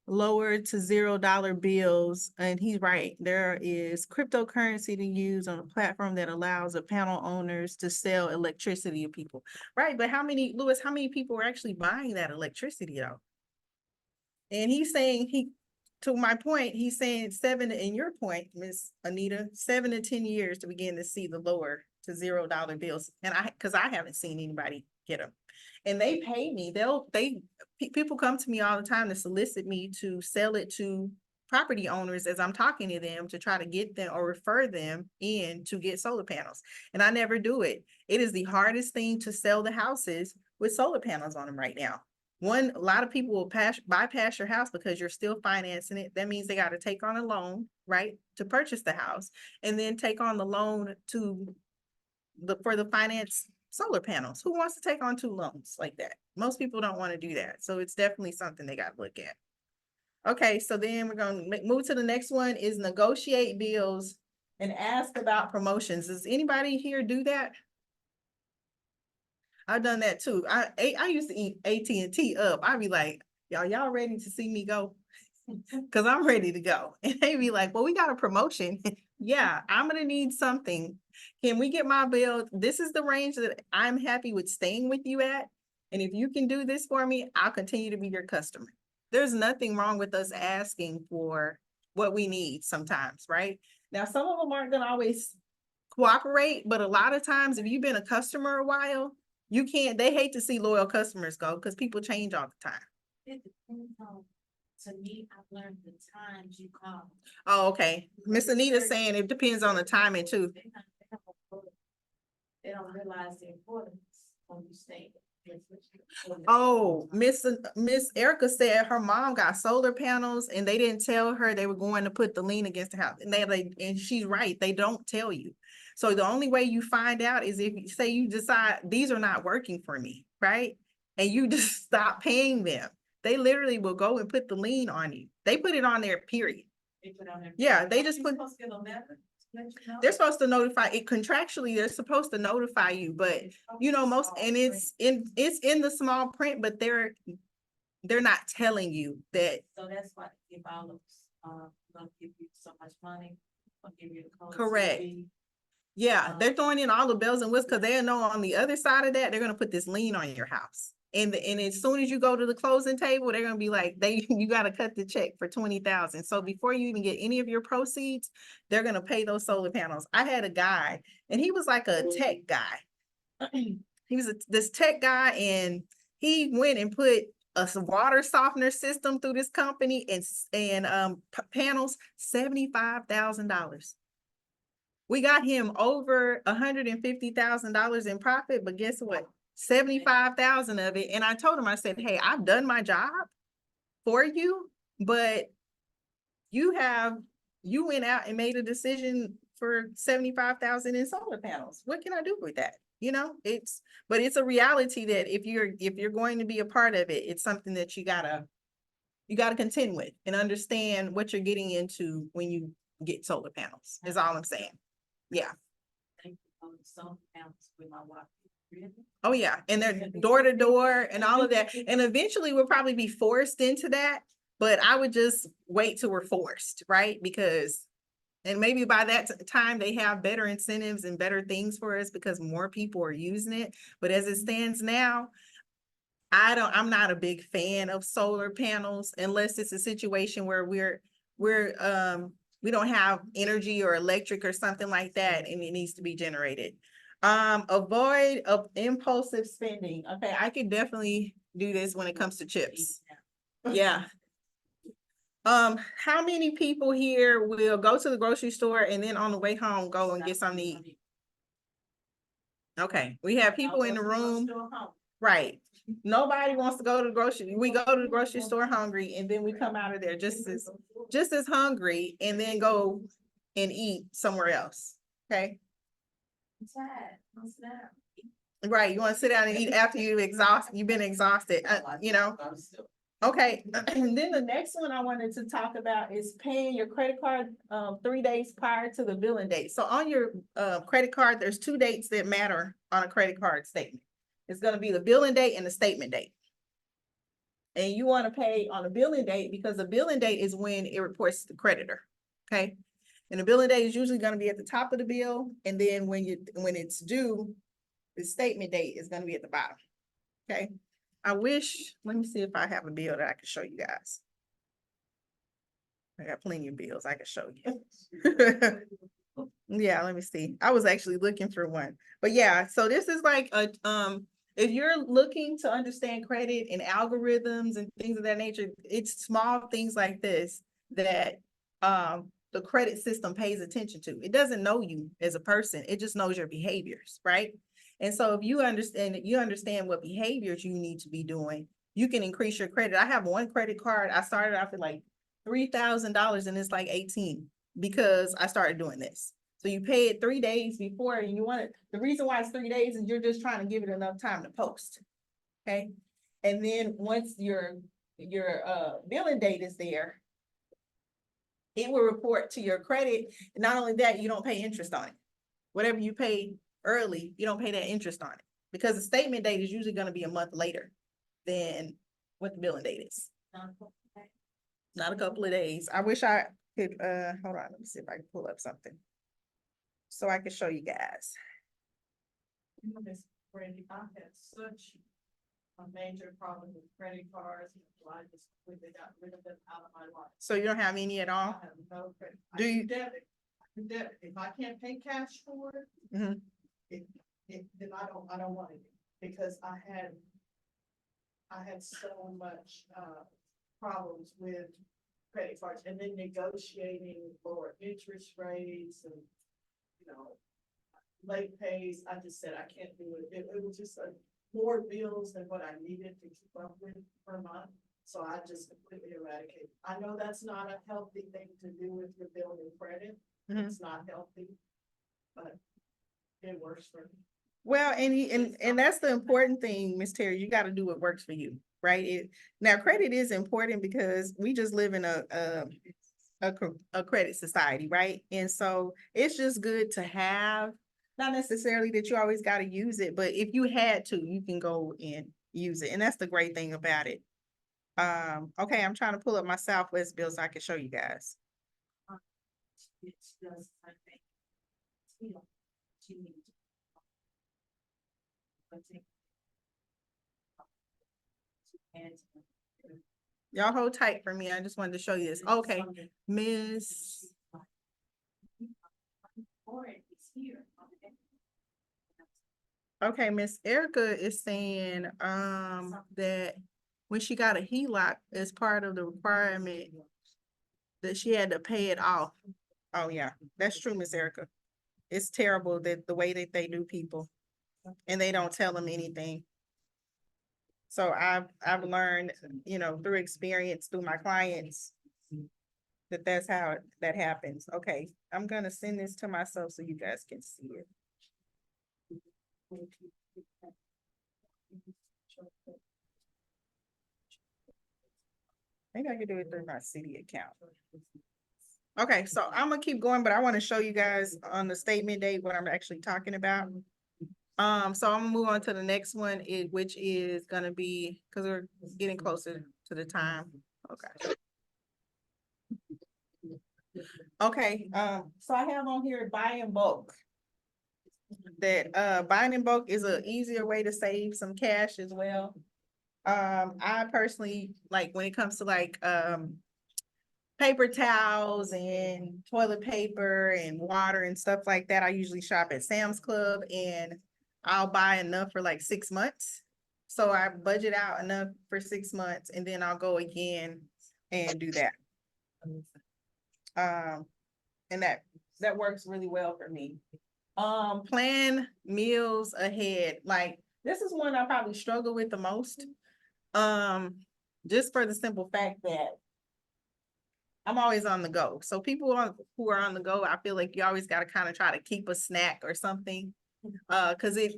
lower to $0 bills. And he's right, there is cryptocurrency to use on a platform that allows the panel owners to sell electricity to people. Right, but how many people are actually buying that electricity though? And he's saying, to my point, he's saying in your point, Miss Anita, 7 to 10 years to begin to see the lower to $0 bills. And cause I haven't seen anybody get them. And they pay me, people come to me all the time to solicit me to sell it to property owners as I'm talking to them to try to get them or refer them in to get solar panels. And I never do it. It is the hardest thing to sell the houses with solar panels on them right now. A lot of people will bypass your house because you're still financing it. That means they got to take on a loan, right, to purchase the house, and then take on the loan for the finance solar panels. Who wants to take on 2 loans like that? Most people don't want to do that. So it's definitely something they got to look at. Okay, so then we're going to move to the next one is negotiate bills and ask about promotions. Does anybody here do that? I've done that too. I used to eat AT&T up. I'd be like, y'all ready to see me go? Cause I'm ready to go. And they'd be like, well, we got a promotion. Yeah, I'm gonna need something. Can we get my bill? This is the range that I'm happy with staying with you at. And if you can do this for me, I'll continue to be your customer. There's nothing wrong with us asking for what we need sometimes, right? Now, some of them aren't gonna always cooperate, but a lot of times if you've been a customer a while, they hate to see loyal customers go because people change all the time. It depends on, to me, I've learned the times you call. Oh, okay. Miss Anita's saying it depends on the timing too. They don't realize the importance when you stay. Oh, Miss Erica said her mom got solar panels and they didn't tell her they were going to put the lien against the house. And and she's right, they don't tell you. So the only way you find out is if you say you decide these are not working for me, right? And you just stop paying them. They literally will go and put the lien on you. They put it on there, period. They put on their. Yeah, they just put. Supposed to get a letter to let you know? They're supposed to notify it contractually. They're supposed to notify you, but you know, it's in the small print, but they're not telling you that. So that's why they give all those, gonna give you so much money, gonna give you the code. Correct. Yeah, they're throwing in all the bells and whistles because they know on the other side of that, they're gonna put this lien on your house. And as soon as you go to the closing table, they're gonna be like, you gotta cut the check for 20,000. So before you even get any of your proceeds, they're gonna pay those solar panels. I had a guy and he was like a tech guy. He was this tech guy and he went and put a water softener system through this company and panels, $75,000. We got him over $150,000 in profit, but guess what? 75,000 of it. And I told him, I said, hey, I've done my job for you, but you went out and made a decision for 75,000 in solar panels. What can I do with that? You know, but it's a reality that if you're going to be a part of it, it's something that you gotta contend with and understand what you're getting into when you get solar panels, is all I'm saying. Yeah. Some panels with my wife. Oh, yeah. And they're door to door and all of that. And eventually we'll probably be forced into that, but I would just wait till we're forced, right? And maybe by that time they have better incentives and better things for us because more people are using it. But as it stands now, I'm not a big fan of solar panels unless it's a situation where we don't have energy or electric or something like that, and it needs to be generated. Avoid of impulsive spending. Okay, I could definitely do this when it comes to chips. Yeah. How many people here will go to the grocery store and then on the way home go and get something to eat? Okay, we have people in the room, right? Nobody wants to go to the grocery. We go to the grocery store hungry and then we come out of there just as hungry and then go and eat somewhere else. Okay, right? You want to sit down and eat after you've been exhausted, you know? Okay, and then the next one I wanted to talk about is paying your credit card 3 days prior to the billing date. So on your credit card, there's 2 dates that matter on a credit card statement. It's gonna be the billing date and the statement date. And you want to pay on the billing date because the billing date is when it reports to the creditor, okay? And the billing date is usually gonna be at the top of the bill, and then when it's due, the statement date is gonna be at the bottom, okay? Let me see if I have a bill that I can show you guys. I got plenty of bills I can show you. Yeah, let me see. I was actually looking for one, but yeah, so this is like if you're looking to understand credit and algorithms and things of that nature, it's small things like this that the credit system pays attention to. It doesn't know you as a person, it just knows your behaviors, right? And so if you understand what behaviors you need to be doing, you can increase your credit. I have one credit card. I started off at like $3,000 and it's like 18 because I started doing this. So you pay it 3 days before and the reason why it's 3 days is you're just trying to give it enough time to post. Okay. And then once your billing date is there, it will report to your credit. And not only that, you don't pay interest on it. Whatever you pay early, you don't pay that interest on it because the statement date is usually going to be a month later than what the billing date is. Not a couple of days. I wish I could, hold on, let me see if I can pull up something so I can show you guys. Miss Brandy, I had such a major problem with credit cards, so I just completely got rid of them out of my life. So you don't have any at I all? have no credit. Do you- Debit. Debit. If I can't pay cash for it, Mhm. then I don't want it, because I had so much, problems with credit cards, and then negotiating for interest rates and, late pays. I just said, I can't do it. It was just more bills than what I needed to keep up with per month. So I just completely eradicated. I know that's not a healthy thing to do with your building credit. Mhm. It's not healthy, but it works for me. Well, and that's the important thing, Miss Terry, you got to do what works for you, right? Now credit is important because we just live in a credit society, right? And so it's just good to have, not necessarily that you always got to use it, but if you had to, you can go and use it. And that's the great thing about it. Okay, I'm trying to pull up my Southwest bill so I can show you guys. It's just, I think, she needs. Y'all hold tight for me. I just wanted to show you this. Okay, Miss. Okay, Miss Erica is saying, that when she got a HELOC as part of the requirement that she had to pay it off. Oh, yeah, that's true, Miss Erica. It's terrible that the way that they do people and they don't tell them anything. So I've learned, through experience, through my clients, that's how that happens. Okay, I'm gonna send this to myself so you guys can see it. Maybe I can do it through my city account. Okay, so I'm gonna keep going, but I want to show you guys on the statement date what I'm actually talking about. So I'm gonna move on to the next one, which is gonna be, because we're getting closer to the time. Okay. Okay, so I have on here buy in bulk. That buying in bulk is an easier way to save some cash as well. I personally, like when it comes to like paper towels and toilet paper and water and stuff like that, I usually shop at Sam's Club, and I'll buy enough for like 6 months. So I budget out enough for 6 months, and then I'll go again and do that. And that works really well for me. Plan meals ahead. Like, this is one I probably struggle with the most. Just for the simple fact that I'm always on the go. So people who are on the go, I feel like you always got to kind of try to keep a snack or something. Cause it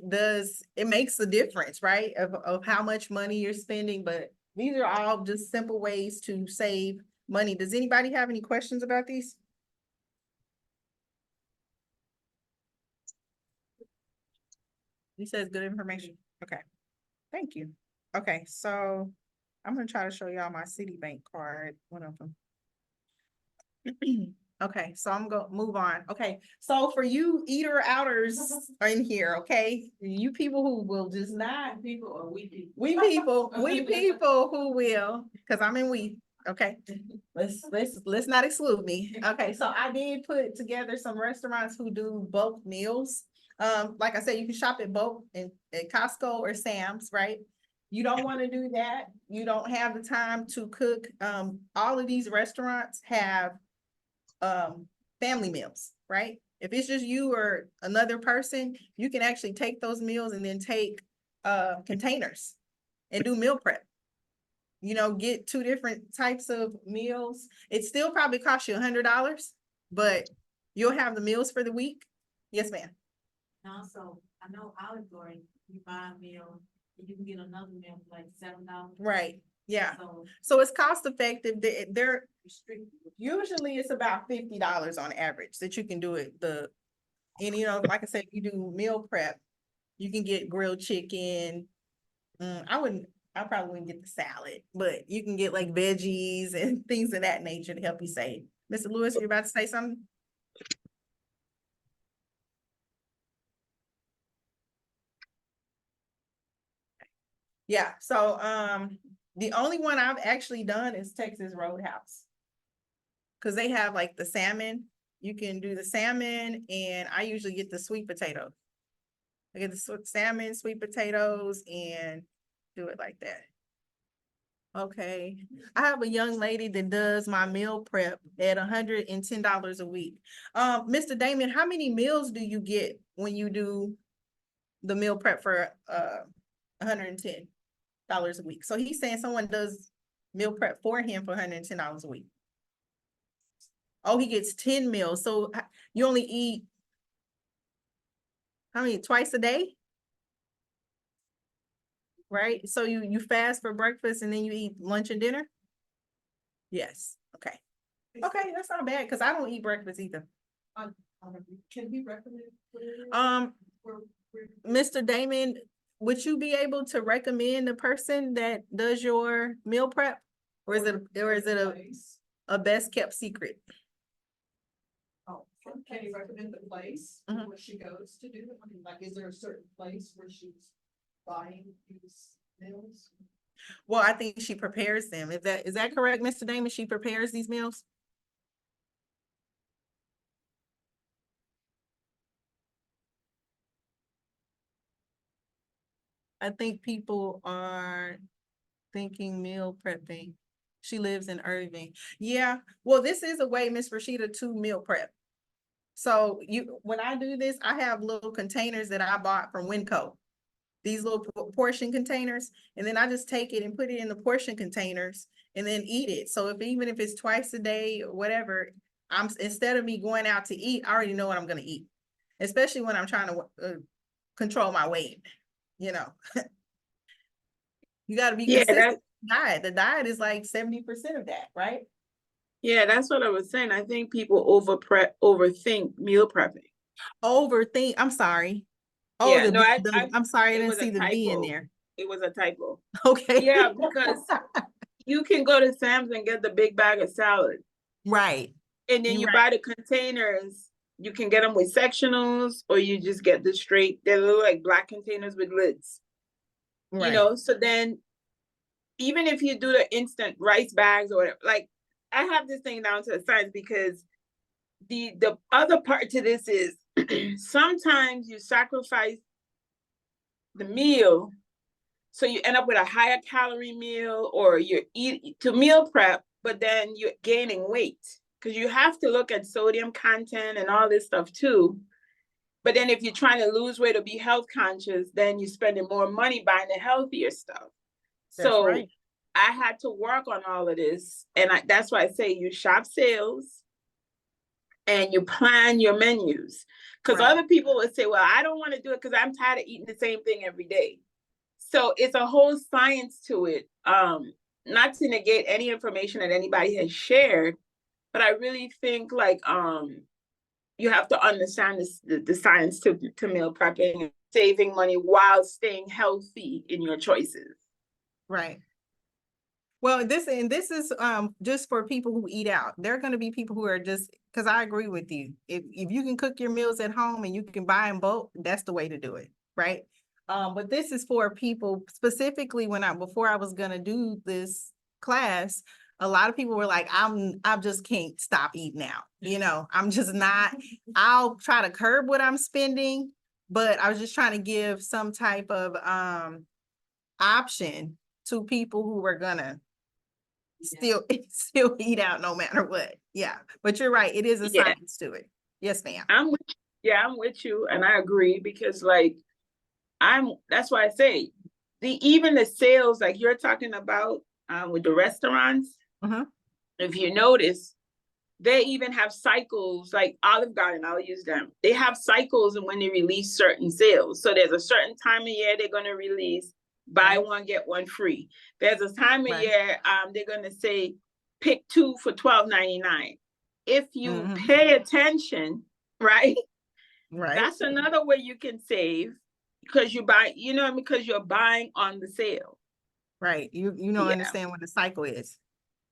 makes a difference, right? Of how much money you're spending, but these are all just simple ways to save money. Does anybody have any questions about these? He says good information. Okay, thank you. Okay, so I'm gonna try to show y'all my Citibank card, one of them. Okay, so I'm gonna move on. Okay, so for you eater-outers in here, okay? You people who will just not, People or we people? we people who will, because I'm in we, okay? Let's not exclude me. Okay, so I did put together some restaurants who do bulk meals. Like I said, you can shop at both at Costco or Sam's, right? You don't want to do that. You don't have the time to cook. All of these restaurants have family meals, right? If it's just you or another person, you can actually take those meals and then take containers and do meal prep. You know, get 2 different types of meals. It still probably costs you $100, but you'll have the meals for the week. Yes, ma'am. And also, I know Olive Garden, you buy a meal, and you can get another meal for like $7. Right. Yeah. So So it's cost effective. They're restricted. usually it's about $50 on average that you can do it. And you know, like I said, you do meal prep, you can get grilled chicken. I probably wouldn't get the salad, but you can get like veggies and things of that nature to help you save. Mr. Lewis, you're about to say something? Yeah, so the only one I've actually done is Texas Roadhouse. Cause they have like the salmon, you can do the salmon, and I usually get the sweet potato. I get the salmon, sweet potatoes, and do it like that. Okay, I have a young lady that does my meal prep at $110 a week. Mr. Damon, how many meals do you get when you do the meal prep for $110 a week? So he's saying someone does meal prep for him for $110 a week. Oh, he gets 10 meals. So you only eat how many, twice a day? Right? So you fast for breakfast and then you eat lunch and dinner? Yes. Okay. Okay, that's not bad because I don't eat breakfast either. Can he recommend? Mr. Damon, would you be able to recommend the person that does your meal prep? Or is it a best kept secret? Oh, can you recommend the place Mhm. where she goes to do it? I mean, like, is there a certain place where she's buying these meals? Well, I think she prepares them. Is that correct, Mr. Damon? She prepares these meals? I think people are thinking meal prepping. She lives in Irving. Yeah, well, this is a way, Miss Rashida, to meal prep. So when I do this, I have little containers that I bought from Winco. These little portion containers, and then I just take it and put it in the portion containers and then eat it. So even if it's twice a day or whatever, instead of me going out to eat, I already know what I'm gonna eat. Especially when I'm trying to control my weight, you know. You gotta be Yeah, consistent. The diet is like 70% of that, right? Yeah, that's what I was saying. I think people overthink meal prepping. Overthink, I'm sorry. Oh, Yeah, no, I'm sorry, I it didn't was a see the V in typo. there. It was a typo. Okay. Yeah, because you can go to Sam's and get the big bag of salad. Right. And then You're you right. buy the containers. You can get them with sectionals, or you just get the straight, they look like black containers with lids. You Right. know, so then even if you do the instant rice bags or whatever, like I have this thing down to a science because the other part to this is sometimes you sacrifice the meal, so you end up with a higher calorie meal, or you eat to meal prep, but then you're gaining weight because you have to look at sodium content and all this stuff too. But then if you're trying to lose weight or be health conscious, then you're spending more money buying the healthier stuff. That's So right. I had to work on all of this. And that's why I say you shop sales and you plan your menus. Because Right. other people would say, well, I don't want to do it because I'm tired of eating the same thing every day. So it's a whole science to it. Not to negate any information that anybody has shared, but I really think like you have to understand the science to meal prepping and saving money while staying healthy in your choices. Right. Well, this is just for people who eat out. There are going to be people who are just, because I agree with you. If you can cook your meals at home and you can buy in bulk, that's the way to do it, right? But this is for people specifically before I was gonna do this class, a lot of people were like, I just can't stop eating out. You know, I'm just not, I'll try to curb what I'm spending, but I was just trying to give some type of option to people who were gonna still eat out no matter what. Yeah. But you're right, it is a Yeah. science to it. Yes, ma'am. I'm with you, and I agree because like that's why I say even the sales like you're talking about with the restaurants, if you notice, they even have cycles like Olive Garden, I'll use them. They have cycles and when they release certain sales. So there's a certain time of year they're going to release buy one, get one free. There's a time of year they're going to say pick two for $12.99. If you pay attention, right? That's another way you can save because you buy, because you're buying on the sale. Right. You don't understand what the cycle is.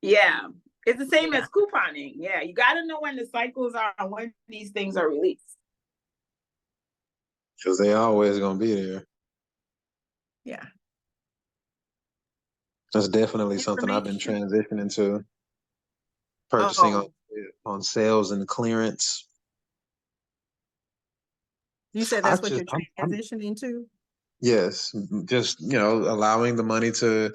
Yeah. It's the same as couponing. Yeah. You got to know when the cycles are and when these things are released. Because they always going to be there. Yeah. That's definitely something I've been transitioning to. Purchasing on sales and clearance. You said that's what you're transitioning to? Yes, just allowing the money to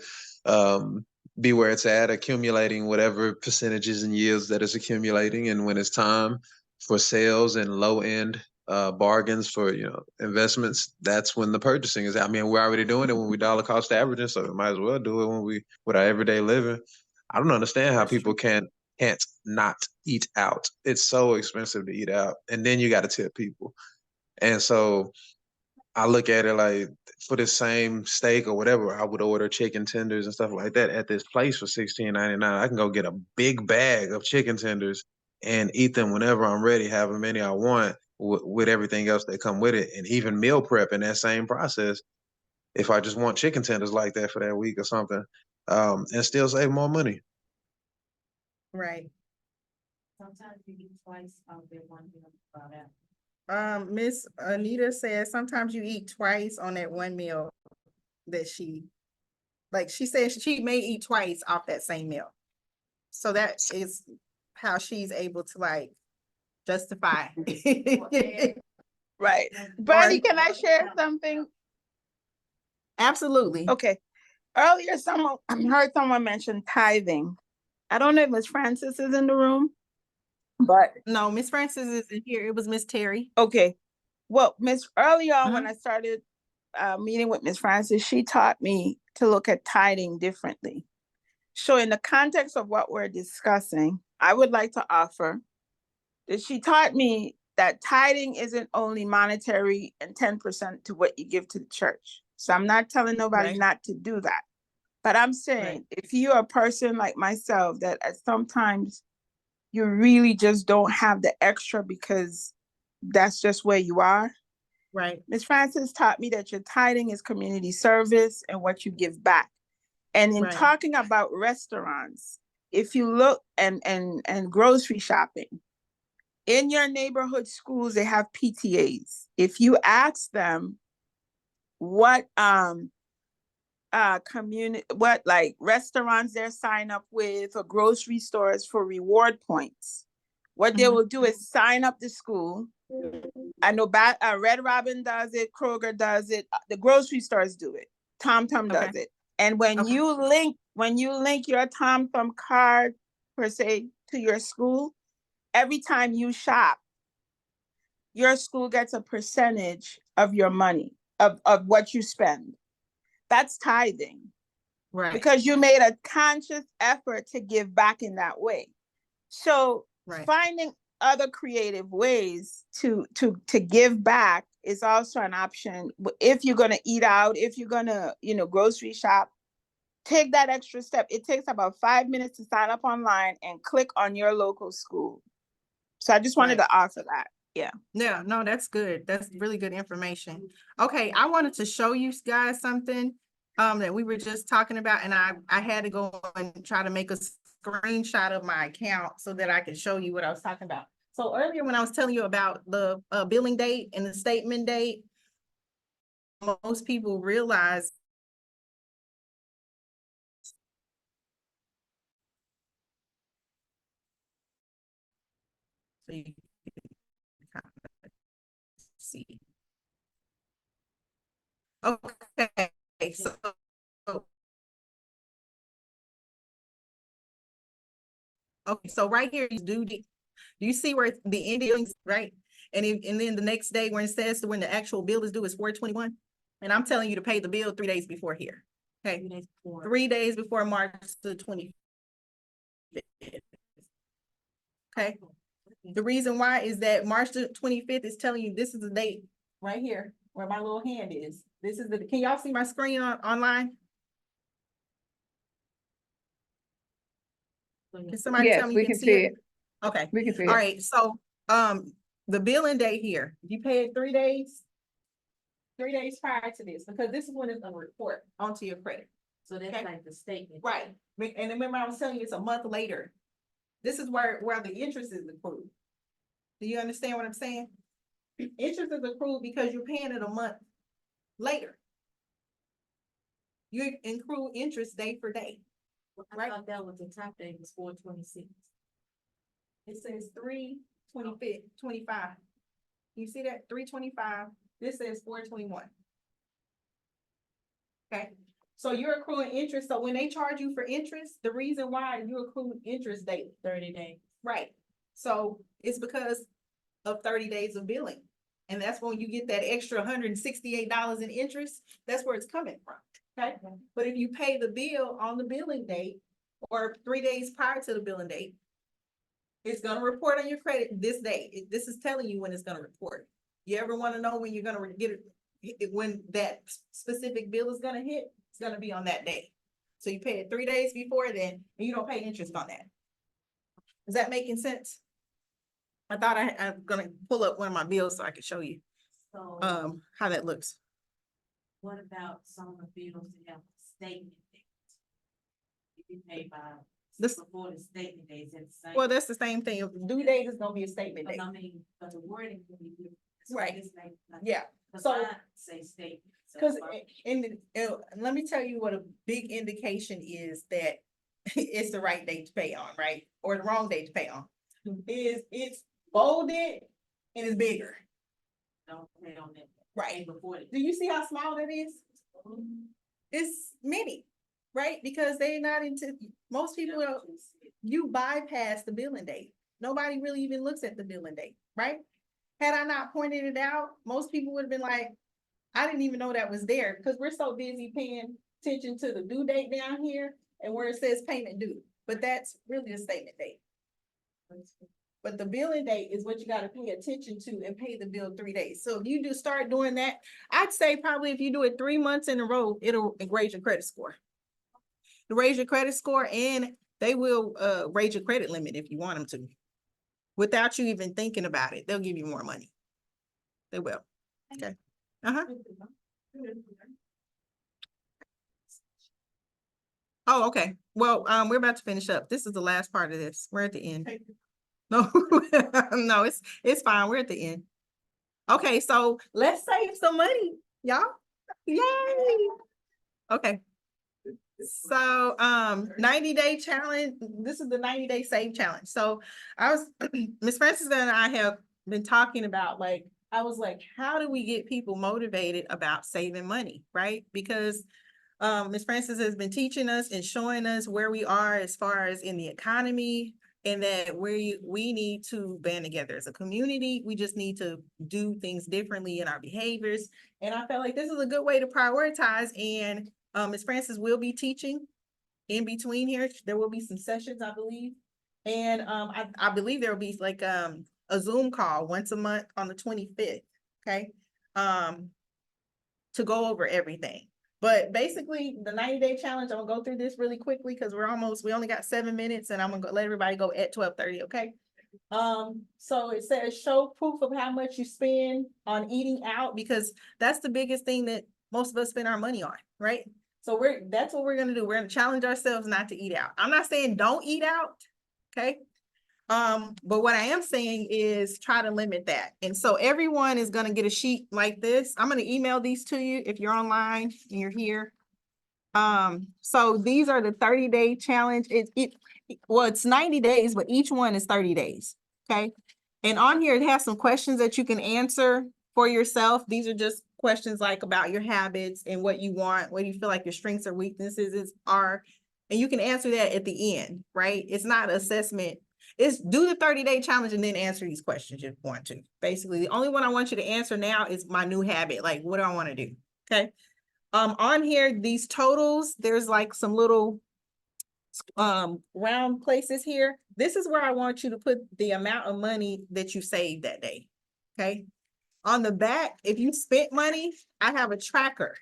be where it's at, accumulating whatever percentages and yields that it's accumulating, and when it's time for sales and low end bargains for investments, that's when the purchasing is. I mean, we're already doing it when we dollar cost averaging, so we might as well do it when we with our everyday living. I don't understand how people can't not eat out. It's so expensive to eat out, and then you got to tip people, and so I look at it like for the same steak or whatever, I would order chicken tenders and stuff like that at this place for $16.99. I can go get a big bag of chicken tenders and eat them whenever I'm ready, however many I want, with everything else that come with it, and even meal prep in that same process. If I just want chicken tenders like that for that week or something, and still save more money. Right. Sometimes you eat twice out there, one meal about that. Miss Anita says sometimes you eat twice on that one meal that she says she may eat twice off that same meal. So that is how she's able to like justify. Right. Brandy, can I share something? Absolutely. Okay. Earlier, I heard someone mention tithing. I don't know if Miss Francis is in the room, but no, Miss Francis isn't here. It was Miss Terry. Okay. Well, early on when I started meeting with Miss Francis, she taught me to look at tithing differently. So in the context of what we're discussing, I would like to offer that she taught me that tithing isn't only monetary and 10% to what you give to the church. So I'm not telling nobody not to do that. But I'm saying if you're a person like myself that at sometimes you really just don't have the extra because that's just where you are. Right. Ms. Francis taught me that your tithing is community service and what you give back. And in talking about restaurants, if you look and grocery shopping, in your neighborhood schools, they have PTAs. If you ask them what like restaurants they're sign up with or grocery stores for reward points. What they Mhm. will do is sign up the school. I know Red Robin does it, Kroger does it, the grocery stores do it, TomTom does Okay. it. And when Okay. you link your TomTom card per se to your school, every time you shop, your school gets a percentage of your money, of what you spend. That's tithing Right. because you made a conscious effort to give back in that way. So Right. finding other creative ways to give back is also an option. If you're going to eat out, if you're going to, grocery shop, take that extra step. It takes about 5 minutes to sign up online and click on your local school. So I just wanted Right. to offer that. Yeah. Yeah, no, that's good. That's really good information. Okay, I wanted to show you guys something that we were just talking about, and I had to go and try to make a screenshot of my account so that I could show you what I was talking about. So earlier when I was telling you about the billing date and the statement date, most people realize so you can kind of see. Okay, so okay, so right here is due date. Do you see where the ending, right? And then the next day when it says when the actual bill is due is 4/21. And I'm telling you to pay the bill 3 days before here. Okay, 3 days before. 3 days before March the 25th. Okay, the reason why is that March the 25th is telling you this is the date right here where my little hand is. This is can y'all see my screen online? Can somebody Yes, tell me we you can can see see it? it. Okay, We can see all it. right, so the billing date here, you pay it 3 days. 3 days prior to this, because this is when it's gonna report onto your credit. So that's Okay. like the statement. Right, and remember I was telling you it's a month later. This is where the interest is accrued. Do you understand what I'm saying? Interest is accrued because you're paying it a month later. You accrue interest day for day. I Right. thought that was the top date was 4/26. It says 3/25. You see that? 3/25. This says 4/21. Okay, so you're accruing interest. So when they charge you for interest, the reason why you accrue interest daily, 30 days. right? So it's because of 30 days of billing. And that's when you get that extra $168 in interest. That's where it's coming from. Okay, but if you pay the bill on the billing date or 3 days prior to the billing date, it's gonna report on your credit this day. This is telling you when it's gonna report. You ever want to know when you're gonna get it, when that specific bill is gonna hit? It's gonna be on that day. So you pay it 3 days before then, and you don't pay interest on that. Is that making sense? I thought I'm gonna pull up one of my bills so I could show you So how that looks. what about some of the bills that have a statement date? If you pay by before the statement date, is it the same? Well, that's the same thing. Due date is gonna be a statement But date. I mean, but the wording can be different. Right. It's like, Yeah, cause so- I say statement. So because I- let me tell you what a big indication is that it's the right date to pay on, right? Or the wrong date to pay on. Is it's bolded and it's bigger. don't pay on that. Right. Before it. Do you see how small that is? It's many, right? Because they're not into, most people, you bypass the billing date. Nobody really even looks at the billing date, right? Had I not pointed it out, most people would have been like, I didn't even know that was there, because we're so busy paying attention to the due date down here and where it says payment due, but that's really the statement date. But the billing date is what you gotta pay attention to and pay the bill 3 days. So if you do start doing that, I'd say probably if you do it 3 months in a row, it'll raise your credit score. It'll raise your credit score, and they will raise your credit limit if you want them to. Without you even thinking about it, they'll give you more money. They will. Okay. Uh-huh. Oh, okay. Well, we're about to finish up. This is the last part of this. We're at the end. No, no, it's fine. We're at the end. Okay, so let's save some money, y'all. Yay. Okay, So, 90-day challenge, this is the 90-day save challenge. So Miss Francis and I have been talking about, like, I was like, how do we get people motivated about saving money, right? Because Miss Francis has been teaching us and showing us where we are as far as in the economy, and that we need to band together as a community. We just need to do things differently in our behaviors. And I felt like this is a good way to prioritize. And Ms. Francis will be teaching in between here. There will be some sessions, I believe. And I believe there will be like a Zoom call once a month on the 25th, okay? To go over everything. But basically, the 90-day challenge, I'm gonna go through this really quickly because we only got 7 minutes, and I'm gonna let everybody go at 12:30, okay? So it says show proof of how much you spend on eating out, because that's the biggest thing that most of us spend our money on, right? So that's what we're gonna do. We're gonna challenge ourselves not to eat out. I'm not saying don't eat out, okay? But what I am saying is try to limit that. And so everyone is gonna get a sheet like this. I'm gonna email these to you if you're online and you're here. So these are the 30-day challenge. It's 90 days, but each one is 30 days, okay? And on here, it has some questions that you can answer for yourself. These are just questions like about your habits and what you want, what you feel like your strengths or weaknesses are. And you can answer that at the end, right? It's not assessment. It's do the 30-day challenge and then answer these questions if you want to. Basically, the only one I want you to answer now is my new habit. Like, what do I want to do? Okay. On here, these totals, there's like some little round places here. This is where I want you to put the amount of money that you saved that day. Okay. On the back, if you spent money, I have a tracker.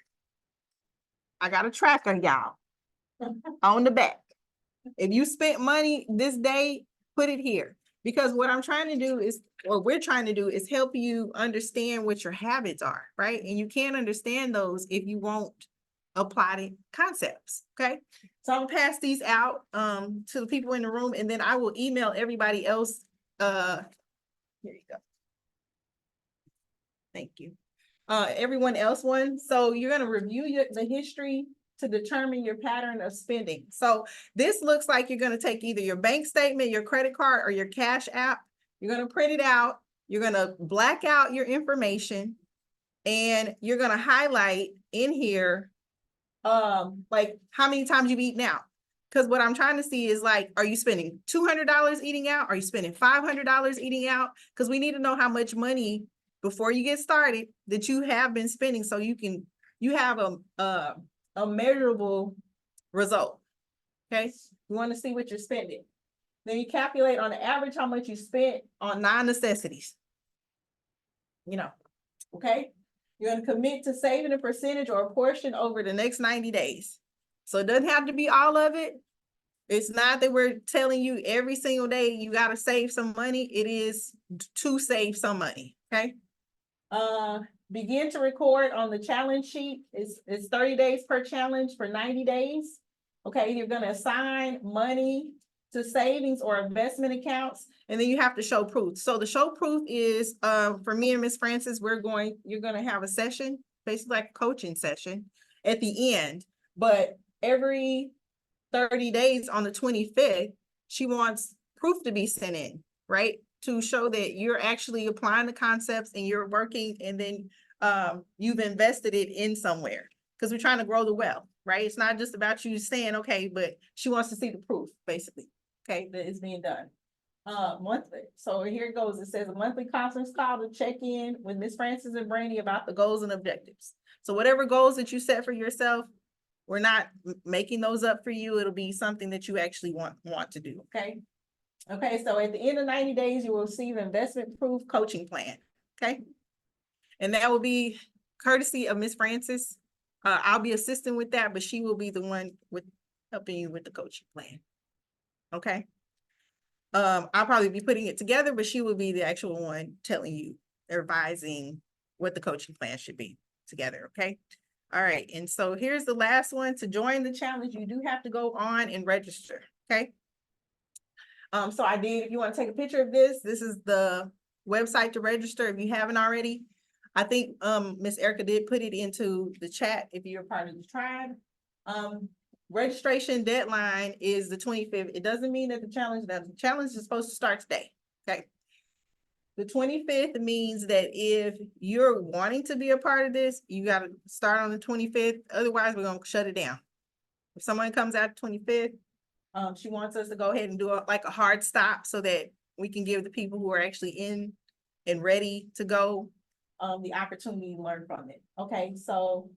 I got a tracker, y'all, on the back. If you spent money this day, put it here. Because what I'm trying to do is, what we're trying to do is help you understand what your habits are, right? And you can't understand those if you won't apply the concepts, okay? So I'm gonna pass these out to the people in the room, and then I will email everybody else. Here you go. Thank you. Everyone else one. So you're gonna review the history to determine your pattern of spending. So this looks like you're gonna take either your bank statement, your credit card, or your cash app. You're gonna print it out. You're gonna black out your information, and you're gonna highlight in here, like how many times you've eaten out. Because what I'm trying to see is like, are you spending $200 eating out? Are you spending $500 eating out? Because we need to know how much money before you get started that you have been spending, so you have a measurable result. Okay, you want to see what you're spending. Then you calculate on the average how much you spent on non-necessities. You know, okay? You're gonna commit to saving a percentage or a portion over the next 90 days. So it doesn't have to be all of it. It's not that we're telling you every single day you gotta save some money. It is to save some money, okay? Begin to record on the challenge sheet. It's 30 days per challenge for 90 days. Okay, you're gonna assign money to savings or investment accounts, and then you have to show proof. So the show proof is for me and Miss Francis, you're gonna have a session, basically like a coaching session at the end, but every 30 days on the 25th, she wants proof to be sent in, right? To show that you're actually applying the concepts and you're working, and then you've invested it in somewhere, because we're trying to grow the wealth, right? It's not just about you saying, okay, but she wants to see the proof, basically, okay, that is being done. Monthly. So here it goes. It says a monthly conference call to check in with Miss Francis and Brandy about the goals and objectives. So whatever goals that you set for yourself, we're not making those up for you. It'll be something that you actually want to do, okay? Okay, so at the end of 90 days, you will receive investment proof coaching plan, okay? And that will be courtesy of Miss Francis. I'll be assisting with that, but she will be the one with helping you with the coaching plan, okay? I'll probably be putting it together, but she will be the actual one telling you, advising what the coaching plan should be together, okay? All right, and so here's the last one. To join the challenge, you do have to go on and register, okay? So if you want to take a picture of this is the website to register if you haven't already. I think Miss Erica did put it into the chat if you're part of the tribe. registration deadline is the 25th. It doesn't mean that the challenge is supposed to start today, okay? The 25th means that if you're wanting to be a part of this, you gotta start on the 25th, otherwise we're gonna shut it down. If someone comes out 25th, she wants us to go ahead and do like a hard stop so that we can give the people who are actually in and ready to go, the opportunity to learn from it. Okay, so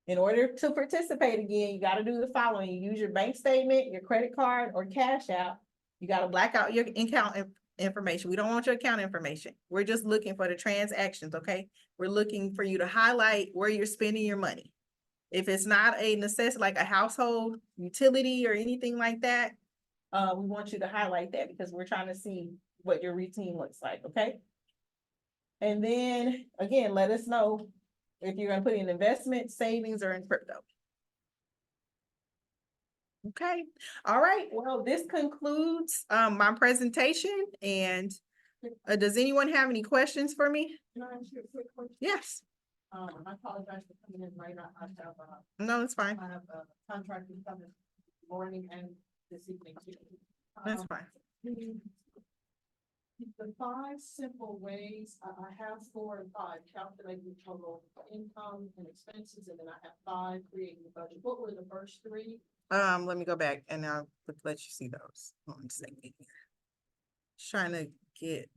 in order to participate again, you gotta do the following. You use your bank statement, your credit card, or cash app. You gotta black out your account information. We don't want your account information. We're just looking for the transactions, okay? We're looking for you to highlight where you're spending your money. If it's not a necessity, like a household utility or anything like that, we want you to highlight that because we're trying to see what your routine looks like, okay? And then, again, let us know if you're gonna put in investment, savings, or in crypto. Okay, all right, well, this concludes my presentation, and does anyone have any questions for me? Can I ask you a quick question? Yes, I apologize for coming in late. I have, no, it's fine, I have a contract coming morning and this evening too. that's fine. The 5 simple ways, I have 4 and 5, calculating total income and expenses, and then I have 5, creating the budget. What were the first 3? Let me go back and I'll let you see those. 1 second here. Trying to get,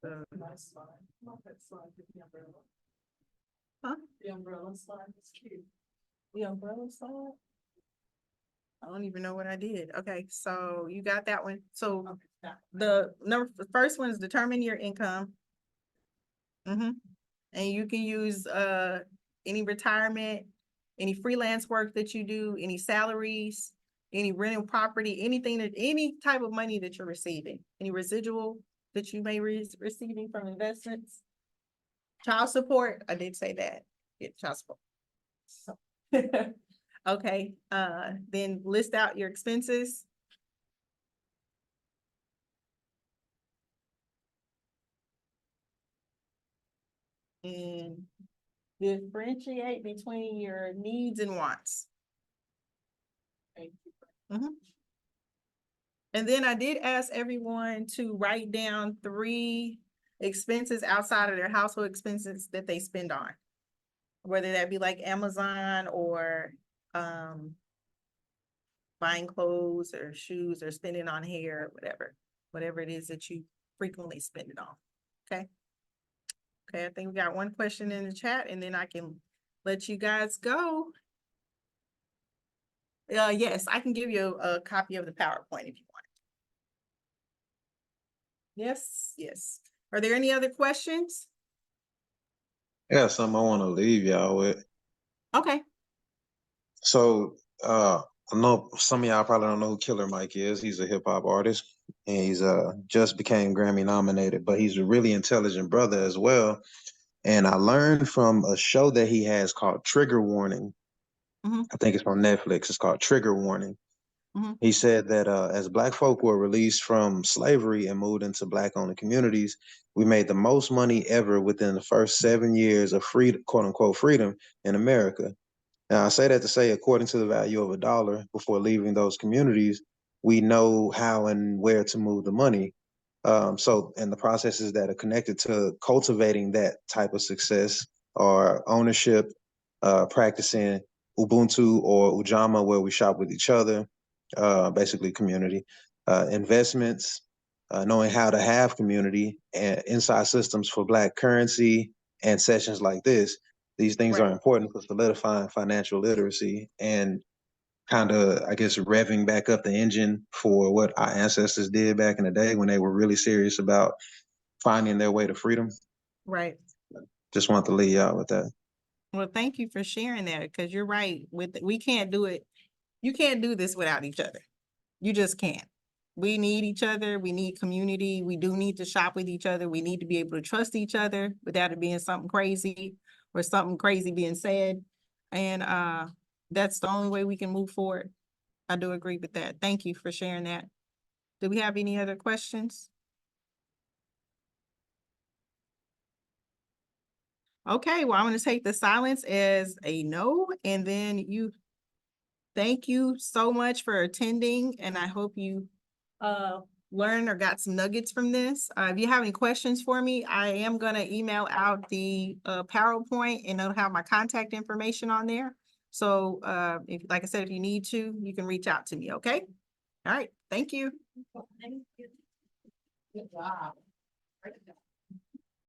so, Nice slide. I love that slide with the umbrella. huh? The umbrella slide is cute. The umbrella slide? I don't even know what I did. Okay, so you got that one. So Okay, now, the first one is determine your income. And you can use any retirement, any freelance work that you do, any salaries, any rental property, anything that any type of money that you're receiving, any residual that you may receiving from investments. Child support, I did say that. Yeah, child support. So okay, then list out your expenses. And differentiate between your needs and wants. thank you. And then I did ask everyone to write down 3 expenses outside of their household expenses that they spend on. Whether that be like Amazon or buying clothes or shoes or spending on hair, whatever it is that you frequently spend it on. Okay. Okay, I think we got 1 question in the chat and then I can let you guys go. Yes, I can give you a copy of the PowerPoint if you want. Yes, yes. Are there any other questions? Yeah, something I want to leave y'all with. Okay. So, I know some of y'all probably don't know who Killer Mike is. He's a hip hop artist, and he's just became Grammy nominated, but he's a really intelligent brother as well. And I learned from a show that he has called Trigger Warning. I think it's on Netflix. It's called Trigger Warning. He said that as Black folk were released from slavery and moved into Black-owned communities, we made the most money ever within the first 7 years of freedom, quote unquote, freedom in America. Now, I say that to say, according to the value of $1 before leaving those communities, we know how and where to move the money. And the processes that are connected to cultivating that type of success are ownership, practicing Ubuntu or Ujamaa, where we shop with each other, basically community, investments, knowing how to have community, and inside systems for Black currency, and sessions like this. These things are important for solidifying financial literacy and kind of, I guess, revving back up the engine for what our ancestors did back in the day when they were really serious about finding their way to freedom. Right. Just want to leave y'all with that. Well, thank you for sharing that because you're right. We can't do it. You can't do this without each other. You just can't. We need each other. We need community. We do need to shop with each other. We need to be able to trust each other without it being something crazy or something crazy being said. And that's the only way we can move forward. I do agree with that. Thank you for sharing that. Do we have any other questions? Okay, well, I'm gonna take the silence as a no, and then thank you so much for attending, and I hope you learned or got some nuggets from this. If you have any questions for me, I am gonna email out the PowerPoint, and it'll have my contact information on there. So if, like I said, if you need to, you can reach out to me, okay? All right, thank you. Good job. Great job.